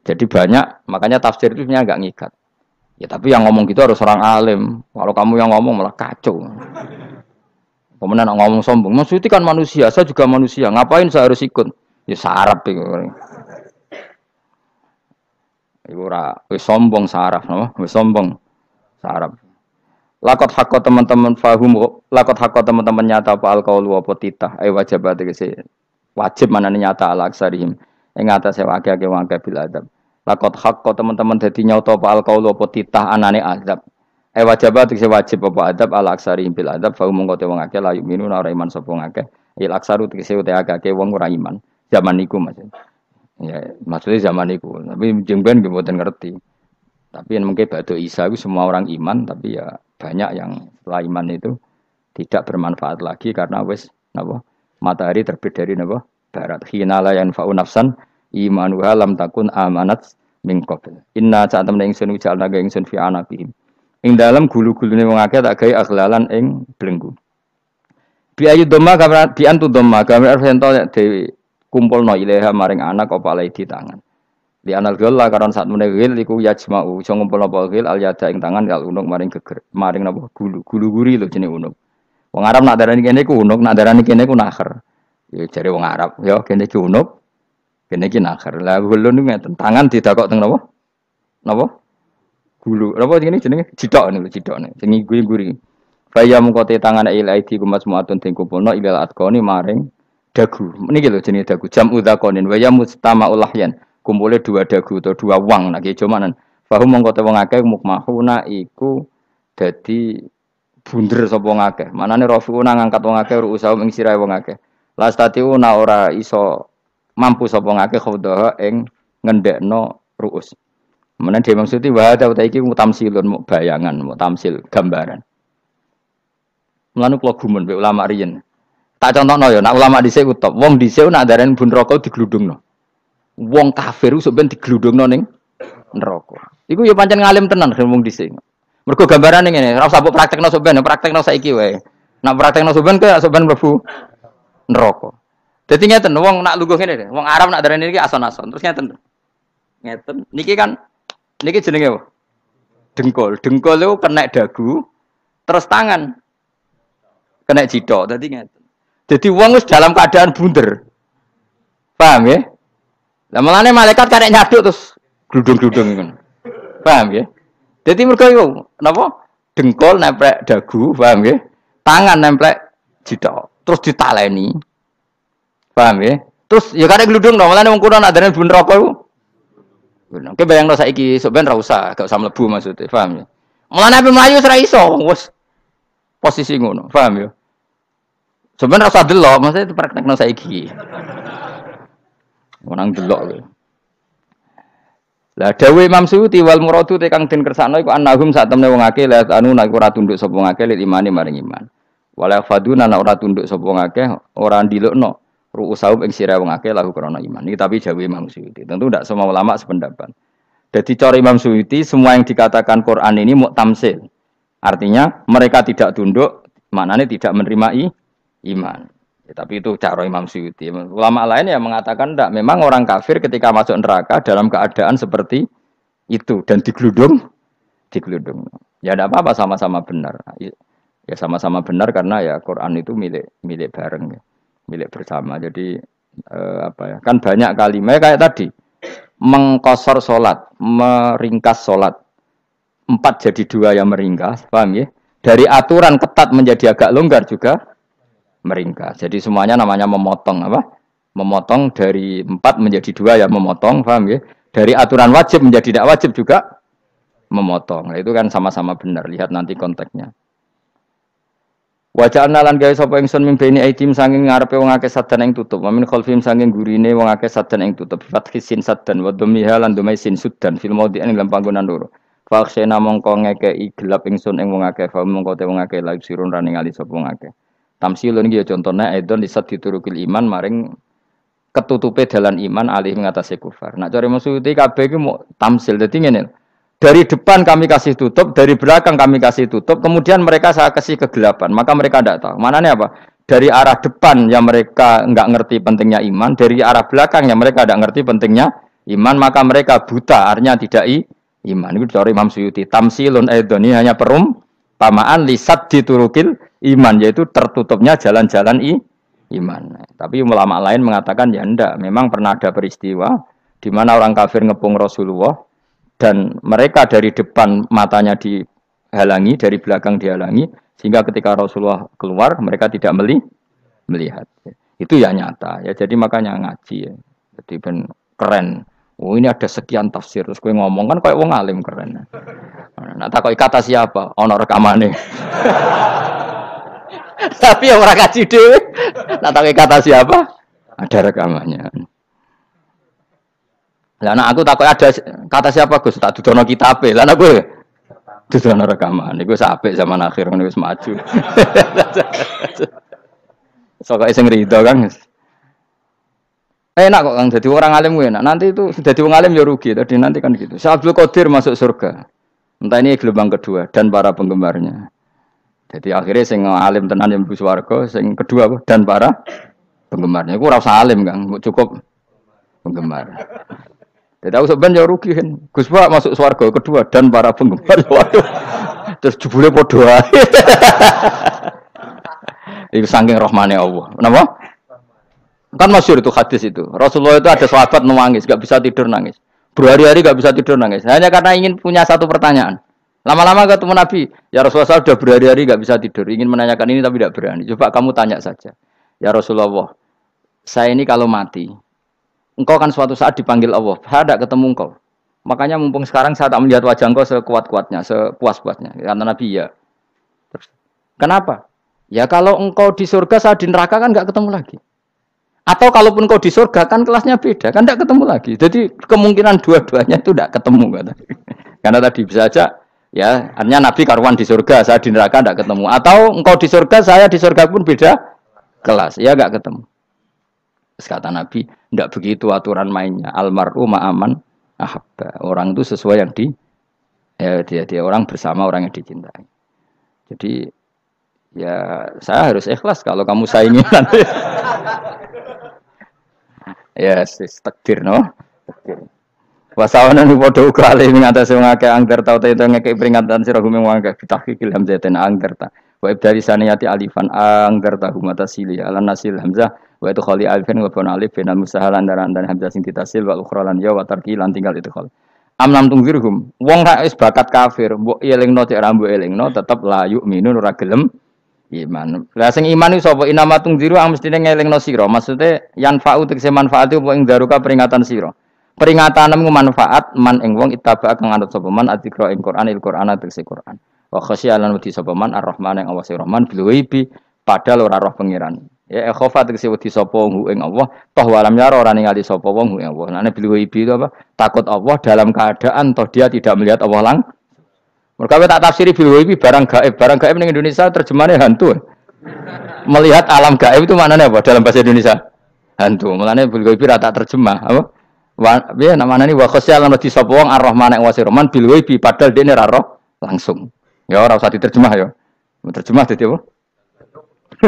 Jadi banyak, makanya tafsir itu sebenarnya enggak ngikat. Ya tapi yang ngomong gitu harus orang alim. Kalau kamu yang ngomong malah kacau. Kemudian ngomong sombong. Maksudnya kan manusia, saya juga manusia. Ngapain saya harus ikut? Ya sarap itu. Iku ora wis sombong saraf, no? Wis sombong saraf. Lakot hakko teman-teman fahum, lakot hakko teman-teman nyata apa alqaulu apa titah. Wajib tegese wajib manane nyata al aksarihim. Ing atase akeh-akeh wong akeh bil adab. Lakot hakko teman-teman dadi nyata apa alqaulu apa titah anane azab. Wajibat tegese wajib apa adab al aksarihim bil adab fa mung kote wong akeh la yuminu ora iman sapa akeh. Il aksaru tegese ute akeh wong ora iman. Zaman niku maksud. Ya, maksudnya zaman niku. Tapi jengben nggih mboten ngerti. Tapi mungkin batu Isa itu semua orang iman, tapi ya banyak yang setelah iman itu tidak bermanfaat lagi karena wis napa? Matahari terbit dari napa? Barat. Hina la yanfa'u nafsan imanuha lam takun amanat min qabl. Inna sa'atam ingsun jalna ga ingsun fi anaqihim. Ing dalam gulu-gulune wong akeh tak gawe aghlalan ing belenggu. Bi ayu dhamma kamran bi antu dhamma kamran ento dhewe kumpulno ilaha maring anak apa alai di tangan. Di anal gela karon saat meneh gil iku yajma'u iso ngumpulno apa gil al yada ing tangan kal unuk maring geger maring napa gulu-guri lho jenenge unuk. Wong Arab nak darani kene iku unuk, nak darani kene iku nakher. Ya jare wong Arab, ya kene iki unuk, kene iki nakher. Lah gulun niku ngeten, tangan didakok teng napa? Napa? Gulu. Napa jenenge cidok niku cidokne. Sing guri-guri. Faya mengkote tangan ilaidi kumas muatun ting kumpulno ilal atqoni maring dagu. Niki lho jenenge dagu. Jam udzakonin wa yamustamaul lahyan. Kumpule dua dagu atau dua wang nek jomanan. Fahum mengkote wong akeh mukmahuna iku dadi bunder sapa wong akeh. Manane rafiuna ngangkat wong akeh ruusaum ing sirahe wong akeh. Lastatiuna ora iso mampu sapa wong akeh khawdaha ing ngendhekno ruus. Menan dhewe maksudi wa ta iki mutamsilun bayangan, mutamsil gambaran. Mulane kula gumun mbek ulama riyen. Tak contohno ya, nek ulama dhisik ku top. Wong dhisik nek darani bun neraka diglundungno. Wong kafir sok ben diglundungno ning neraka. Iku ya pancen ngalim tenan wong dhisik. Mergo gambarane ngene, ora usah mbok praktekno sok ben, praktekno saiki wae. Nek praktekno sok ben kaya sok ben mlebu neraka. Dadi ngeten, wong nak lungguh ngene, wong Arab nak darani iki ason-ason. Terus ngeten. Ngeten. Niki kan niki jenenge apa? Dengkul. Dengkul itu kena dagu, terus tangan kena cidok. Dadi ngeten. Jadi wong wis dalam keadaan bunder. Paham ya? Lah malane malaikat karek nyaduk terus gludung-gludung ngono. Paham ya? Jadi mergo iku napa? Dengkul nemplek dagu, paham ya? Tangan nemplek cidok. Terus ditaleni. Paham ya? Terus ya karek gludung dong, mulane wong kuno nak darane bun rokok iku. Oke bayangno saiki sok ben ra usah, gak usah mlebu maksudnya, paham ya? Mulane ape mlayu ora iso, wis posisi ngono, paham ya? Sebenarnya rasa delok, maksudnya itu praktekno saiki. Orang delok kowe. Lah dawuh Imam Suyuti wal muradu te kang den kersakno iku annahum sak temne wong akeh la anu nek ora tunduk sapa wong akeh lil imani maring iman. Wala faduna nek ora tunduk sapa wong akeh ora ndilukno ru'usaum ing sira wong akeh lahu krana iman. Iki tapi dawuh Imam Suyuti. Tentu tidak semua ulama sependapat. Jadi cara Imam Suyuti semua yang dikatakan Quran ini tamsil. Artinya mereka tidak tunduk, maknanya tidak menerima iman. Ya, tapi itu cara Imam Suyuti. Ulama lain yang mengatakan tidak. Memang orang kafir ketika masuk neraka dalam keadaan seperti itu dan digeludung. Ya tidak apa-apa sama-sama benar. Ya sama-sama benar karena ya Quran itu milik bareng, ya. Milik bersama. Jadi apa ya? Kan banyak kalimat kayak tadi mengkosor solat, meringkas solat. 4 jadi 2 yang meringkas, paham ya? Dari aturan ketat menjadi agak longgar juga meringkas. Jadi semuanya namanya memotong apa? Memotong dari 4 menjadi 2 ya memotong, paham ya? Dari aturan wajib menjadi tidak wajib juga memotong. Nah, itu kan sama-sama benar. Lihat nanti konteksnya. Waja'alna lan gawe sapa ingsun mimbeni aidim saking ngarepe wong akeh sadan ing tutup. Wa min khalfihim saking gurine wong akeh sadan ing tutup. Fathisin sadan wa dhammiha lan dhamai sin sudan fil maudhi'in ing panggonan loro. Faksena mongko ngekeki gelap ingsun ing wong akeh, fa mongko te wong akeh laib sirun rane ngali sapa wong akeh. Tamsilun iki ya contone aidon lisat diturukil iman maring ketutupe dalan iman alih ngatasi kufar. Nak cari maksudnya kabeh iki mau tamsil. Dadi ngene. Dari depan kami kasih tutup, dari belakang kami kasih tutup, kemudian mereka saya kasih kegelapan. Maka mereka tidak tahu. Mananya apa? Dari arah depan yang mereka enggak ngerti pentingnya iman, dari arah belakang yang mereka tidak ngerti pentingnya iman, maka mereka buta, artinya tidak iman. Itu dari Imam Suyuti. Tamsilun aidoni hanya perumpamaan lisat diturukil iman, yaitu tertutupnya jalan-jalan iman. Tapi ulama lain mengatakan ya enggak. Memang pernah ada peristiwa di mana orang kafir ngepung Rasulullah dan mereka dari depan matanya dihalangi, dari belakang dihalangi, sehingga ketika Rasulullah keluar mereka tidak melihat. Itu ya nyata. Ya jadi makanya ngaji ya. Jadi ben keren. Oh ini ada sekian tafsir. Terus gue ngomong kan kayak wong alim keren. Nah takoi kata siapa? Ono rekamane. Tapi yang orang ngaji dhewe. Nah takoi kata siapa? Ada rekamannya. Lah anak aku takut ada kata siapa Gus tak dudono kitabe. Lah anak gue dudono rekaman. Iku apik zaman akhir ngono wis maju. Sok sing rido Kang. Enak kok Kang dadi orang alim gue enak. Nanti itu dadi wong alim ya rugi. Tadi nanti kan gitu. Syekh Abdul Qadir masuk surga. Entah ini gelombang kedua dan para penggemarnya. Jadi akhirnya sing alim tenan yang mlebu swarga, sing kedua apa? Dan para penggemarnya. Iku ora usah alim Kang, cukup penggemar. Jadi aku sebenarnya rugi kan. Gus Pak masuk swarga kedua dan para penggemar. Waduh. Terus jebule padha ae. Iku saking rahmane Allah. Kenapa? Kan masyhur itu hadis itu. Rasulullah itu ada sahabat nangis, enggak bisa tidur nangis. Berhari-hari enggak bisa tidur nangis. Hanya karena ingin punya satu pertanyaan. Lama-lama ketemu Nabi, ya Rasulullah sudah berhari-hari enggak bisa tidur, ingin menanyakan ini tapi tidak berani. Coba kamu tanya saja. Ya Rasulullah, saya ini kalau mati, engkau kan suatu saat dipanggil Allah, saya tidak ketemu engkau. Makanya mumpung sekarang saya tak melihat wajah engkau sekuat-kuatnya, sepuas-puasnya. Karena Nabi ya. Terus, kenapa? Ya kalau engkau di surga, saya di neraka kan enggak ketemu lagi. Atau kalaupun engkau di surga kan kelasnya beda, kan enggak ketemu lagi. Jadi kemungkinan dua-duanya itu enggak ketemu. Karena tadi bisa aja, ya artinya Nabi karuan di surga, saya di neraka enggak ketemu. Atau engkau di surga, saya di surga pun beda kelas, ya enggak ketemu. Kata Nabi, tidak begitu aturan mainnya. Almaru ma'aman ahabba. Orang itu sesuai yang dia orang bersama orang yang dicintai. Jadi ya saya harus ikhlas kalau kamu saingi nanti. Ya, takdir no. Takdir. Wasawana nu padha uga ali ngatasi wong akeh angger tau te ngekek peringatan sira gume wong akeh bitahqiqil hamzatain angger ta. Wa ibdali saniyati alifan angger ta humatasili ala nasil hamzah wa itu khali alifan wa bana alif binal musahalan dan hamzah sing ditasil wa ukhra lan ya wa tarki lan tinggal itu khali. Amnam tungwirhum wong ra wis bakat kafir mbok elingno cek ra mbok elingno tetep la yu'minun ora gelem Iman. Lah sing iman iku sapa inamatung diru ang mestine ngelingno sira. Maksude yanfa'u tegese manfaat apa ing daruka peringatan sira. Peringatanmu manfaat man ing wong ittaba kang anut sapa man adzikra ing Qur'anil Qur'ana tegese Qur'an. Wa khasyiya lan wedi sapa man ar-Rahman ing Allah Rahman bil ghaibi padahal ora roh pangeran. Ya khofa tegese wedi sapa ing Allah, toh walam yara ora ningali sapa wong ing Allah. Nane bil ghaibi itu apa? Takut Allah dalam keadaan toh dia tidak melihat Allah langsung. Mereka tak tafsiri bil ghaibi barang gaib. Barang gaib ning Indonesia terjemahannya hantu. Melihat alam gaib itu maknanya apa dalam bahasa Indonesia? Hantu. Mulane bil ghaibi ra tak terjemah, apa? Piye namane wa khasya lan wedi sapa wong ar-Rahman ing Rahman bil ghaibi padahal dene ra roh langsung. Ya ora usah diterjemah ya. Terjemah dadi apa?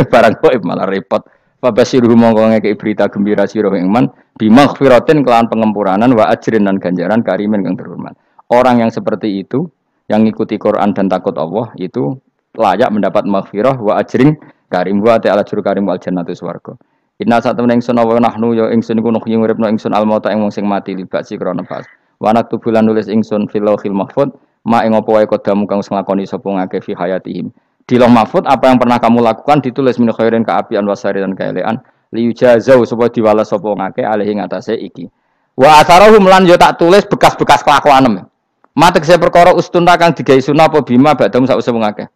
Barang gaib malah repot. Fabasiru mongko ngeke berita gembira sira ing man bimaghfiratin kelawan pengempuranan wa ajrin dan ganjaran karimin kang terhormat. Orang yang seperti itu yang ngikuti Quran dan takut Allah itu layak mendapat maghfirah wa ajrin karim wa ta'ala juru karim wal jannatu swarga. Inna satamna ingsun wa nahnu ya ingsun iku nuh nguripno ingsun almauta ing wong sing mati libasi krana pas. Wa naktubulan nulis ingsun fil lauhil mahfuz ma ing apa wae kodamu kang nglakoni sapa ngake fi hayatihim. Di Lauh Mahfuz apa yang pernah kamu lakukan ditulis min khairin kaapian wasari dan kaelean liyujazau supaya diwales sapa ngake alih ing atase iki. Wa atharahum lan yo tak tulis bekas-bekas kelakuanem. Matek saya perkara ustunta kang digawe sunah apa bima badam sause wong akeh.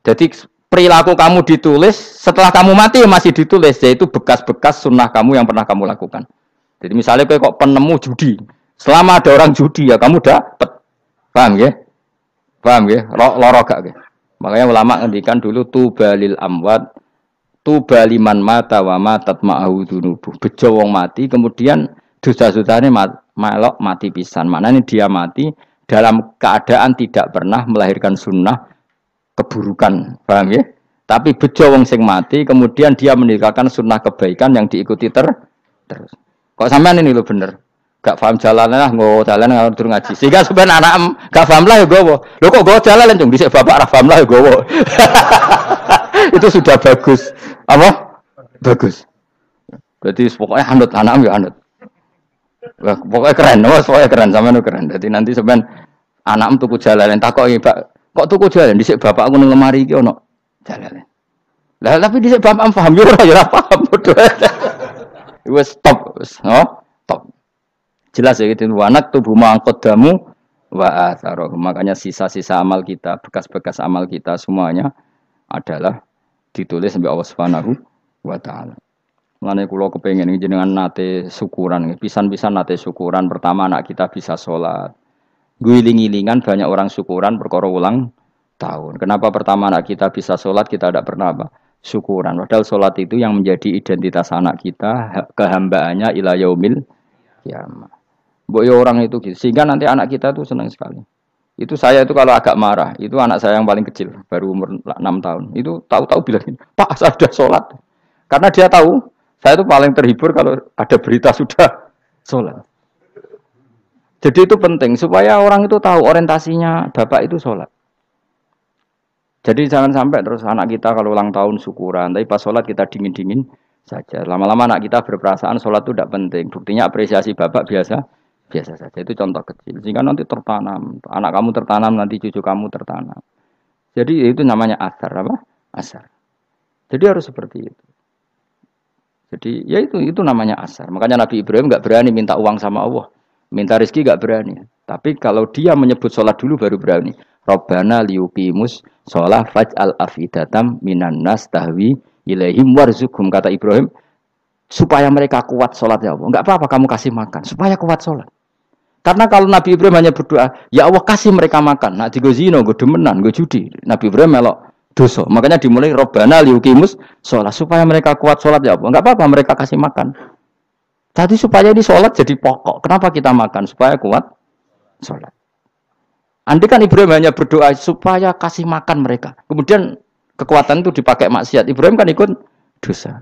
Jadi perilaku kamu ditulis setelah kamu mati masih ditulis yaitu bekas-bekas sunnah kamu yang pernah kamu lakukan. Jadi misalnya kowe kok penemu judi, selama ada orang judi ya kamu dapat. Paham ya? Paham ya? Loro gak ya? Makanya ulama ngendikan dulu tubalil amwat tubaliman mata wa matat ma'ahu dunubu. Bejo wong mati kemudian dosa-dosane melok mati pisan. Maknanya dia mati dalam keadaan tidak pernah melahirkan sunnah keburukan. Paham ya? Tapi bejo wong sing mati kemudian dia meninggalkan sunnah kebaikan yang diikuti terus. Kok sampean ini lho bener. Gak paham jalan lah, nggo jalan ngatur ngaji. Sehingga sebenarnya anak gak paham lah ya gowo. Lho kok gowo jalan cung dhisik bapak ra paham lah ya gowo. Itu sudah bagus. Apa? Bagus. Berarti pokoknya anut anak ya anut. Wah, pokoknya keren, pokoknya keren sampean keren. Jadi nanti sampean anak tuku jalalan takoki, Pak, kok tuku jalan dhisik bapak aku ning lemari iki ono jalalan. Lah tapi dhisik bapak paham yo ora paham padha. Wis stop, no? Stop. Jelas ya gitu, wanak tubuh mangkodamu wa atharoh. Makanya sisa-sisa amal kita, bekas-bekas amal kita semuanya adalah ditulis sampai Allah Subhanahu wa taala. Mulane kula kepengin jenengan nate syukuran, pisan-pisan nate syukuran. Pertama anak kita bisa sholat. Guling-gilingan banyak orang syukuran perkara ulang tahun. Kenapa pertama anak kita bisa sholat kita tidak pernah apa? Syukuran. Padahal sholat itu yang menjadi identitas anak kita, kehambaannya ila yaumil kiamah. Boyo orang itu gitu. Sehingga nanti anak kita tuh senang sekali. Itu saya itu kalau agak marah, itu anak saya yang paling kecil, baru umur 6 tahun. Itu tahu-tahu bilang, "Pak, saya sudah sholat." Karena dia tahu, saya itu paling terhibur kalau ada berita sudah sholat. Jadi itu penting supaya orang itu tahu orientasinya bapak itu sholat. Jadi jangan sampai terus anak kita kalau ulang tahun syukuran, tapi pas sholat kita dingin-dingin saja. Lama-lama anak kita berperasaan sholat itu tidak penting. Buktinya apresiasi bapak biasa saja. Itu contoh kecil. Sehingga nanti tertanam. Anak kamu tertanam, nanti cucu kamu tertanam. Jadi itu namanya asar. Apa? Asar. Jadi harus seperti itu. Jadi ya itu namanya asar. Makanya Nabi Ibrahim nggak berani minta uang sama Allah. Minta rezeki nggak berani. Tapi kalau dia menyebut sholat dulu baru berani. Rabbana liyuqimus sholat faj'al afidatam minan nas tahwi ilaihim warzuqhum, kata Ibrahim, supaya mereka kuat sholat ya Allah. Enggak apa-apa kamu kasih makan supaya kuat sholat. Karena kalau Nabi Ibrahim hanya berdoa, ya Allah kasih mereka makan. Nak digo zina, go demenan, go judi. Nabi Ibrahim melok dosa. Makanya dimulai Rabbana liyuqimus sholat supaya mereka kuat sholat ya Allah. Enggak apa-apa mereka kasih makan. Jadi supaya di sholat jadi pokok. Kenapa kita makan? Supaya kuat sholat. Andai kan Ibrahim hanya berdoa supaya kasih makan mereka. Kemudian kekuatan itu dipakai maksiat. Ibrahim kan ikut dosa.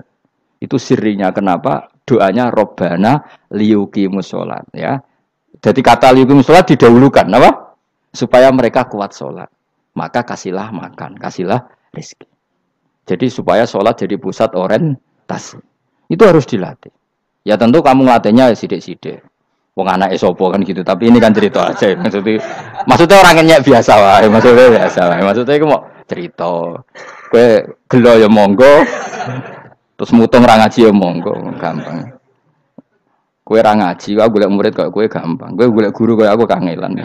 Itu sirinya kenapa doanya Rabbana liyuqimus sholat ya. Jadi kata liyuqimus sholat didahulukan apa? Supaya mereka kuat sholat. Maka kasihlah makan, kasihlah rezeki. Jadi supaya sholat jadi pusat orientasi. Itu harus dilatih. Ya tentu kamu ngelatihnya sidik-sidik. Wong anake sapa kan gitu. Tapi ini kan cerita aja. Maksudnya orang nyek biasa wae. Maksudnya biasa wae. Maksudnya iku mau cerita. Kowe gelo ya monggo. Terus mutung ra ngaji ya monggo, gampang. Kowe ra ngaji, aku golek murid kok kowe gampang. Kowe golek guru kaya aku kangelan.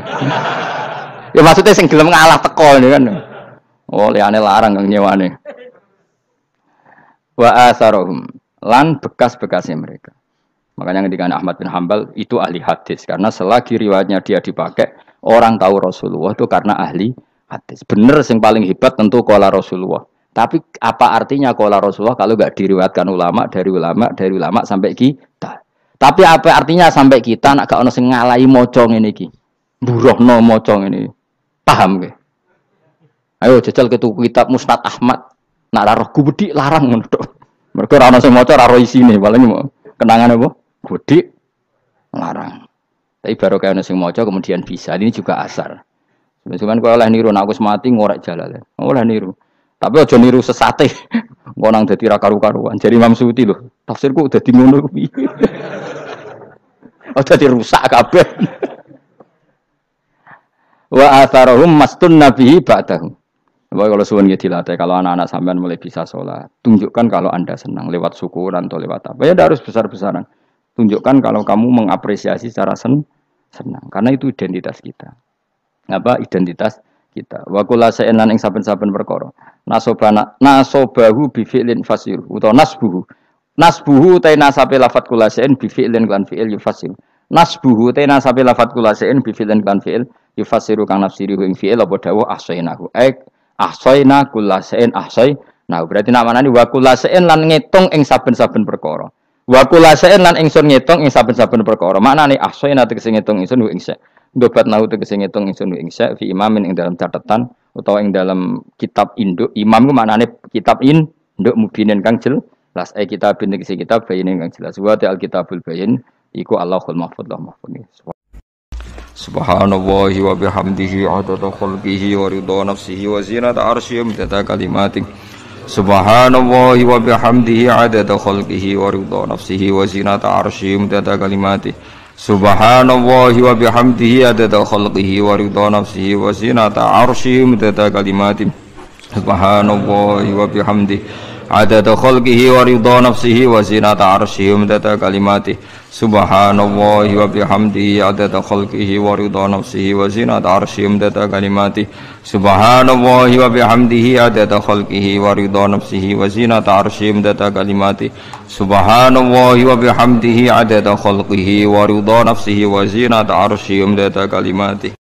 Ya maksudnya sing gelem ngalah teko kan. Oh, liyane larang kang nyewane. Wa asarahum lan bekas-bekasnya mereka. Makanya ketika Ahmad bin Hambal itu ahli hadis karena selagi riwayatnya dia dipakai orang tahu Rasulullah itu karena ahli hadis. Bener yang paling hebat tentu qala Rasulullah. Tapi apa artinya qala Rasulullah kalau enggak diriwayatkan ulama dari ulama sampai kita. Tapi apa artinya sampai kita nak gak ono sing ngalahi maca ngene iki. Mburohno maca ngene. Paham nggih? Ayo jajal ke tuku kitab Musnad Ahmad. Nak ra roh gubedi larang ngono tok. Mergo ora ono sing maca ra roh isine, paling kenangan apa? Gubedi larang. Tapi baru kaya ono sing maca kemudian bisa. Ini juga asar. Cuman kowe oleh niru nek aku mati ngorek jalal. Oleh niru. Tapi aja niru sesate. Engko nang dadi ra karu-karuan. Jadi Imam Suyuti lho, tafsirku dadi ngono kuwi. Oh dadi rusak kabeh. Wa atharahum mastun nabihi ba'dahu. Bapak kalau suwun nggih dilatih kalau anak-anak sampean mulai bisa sholat, tunjukkan kalau Anda senang lewat syukuran atau lewat apa. Ya harus besar-besaran. Tunjukkan kalau kamu mengapresiasi secara senang karena itu identitas kita. Apa identitas kita? Wa kullu shay'in lan ing saben-saben perkara. Nasobahu bi fi'lin fasir utawa nasbuhu. Nasbuhu ta nasabe lafat kullu shay'in bi fi'lin lan fi'il yufasir. Nasbuhu ta nasabe lafat kullu shay'in bi fi'lin lan fi'il yufasiru kang nafsiri ing fi'il apa dawuh ahsainahu. Ahsayna kullasain ahsay. Nah, berarti namanya ini wa kullasain lan ngitung ing saben-saben perkara. Wa kullasain lan ingsun ngitung ing saben-saben perkara. Maknane ahsayna tegese ngitung ingsun ing sa. Dobat nau tegese ngitung ingsun ing sa fi imamin ing dalam catatan utawa ing dalam kitab induk. Imam ku maknane kitab induk mubinin kang jelas. Kitabin tegese kitab bayin kang jelas. Wa al kitabul bayin iku Allahul mahfuz lah mahfuz. Subhanallahi wa bihamdihi adada khalqihi wa ridha nafsihi wa zinata arsyihi midada kalimatihi. Subhanallahi wa bihamdihi adada khalqihi wa ridha nafsihi wa zinata arsyihi midada kalimatihi. Subhanallahi wa bihamdihi adada khalqihi wa ridha nafsihi wa zinata arsyihi midada kalimatihi. Subhanallahi wa bihamdihi adada khalqihi wa ridha nafsihi wa zinata arsyihi midada kalimatihi. Subhanallahi wa bihamdihi adada khalqihi wa ridha nafsihi wa zinata arsyihi midada kalimatihi. Subhanallahi wa bihamdihi adada khalqihi wa ridha nafsihi wa zinata arsyihi midada kalimatihi. Subhanallahi wa bihamdihi adada khalqihi wa ridha nafsihi wa zinata arsyihi midada kalimatihi.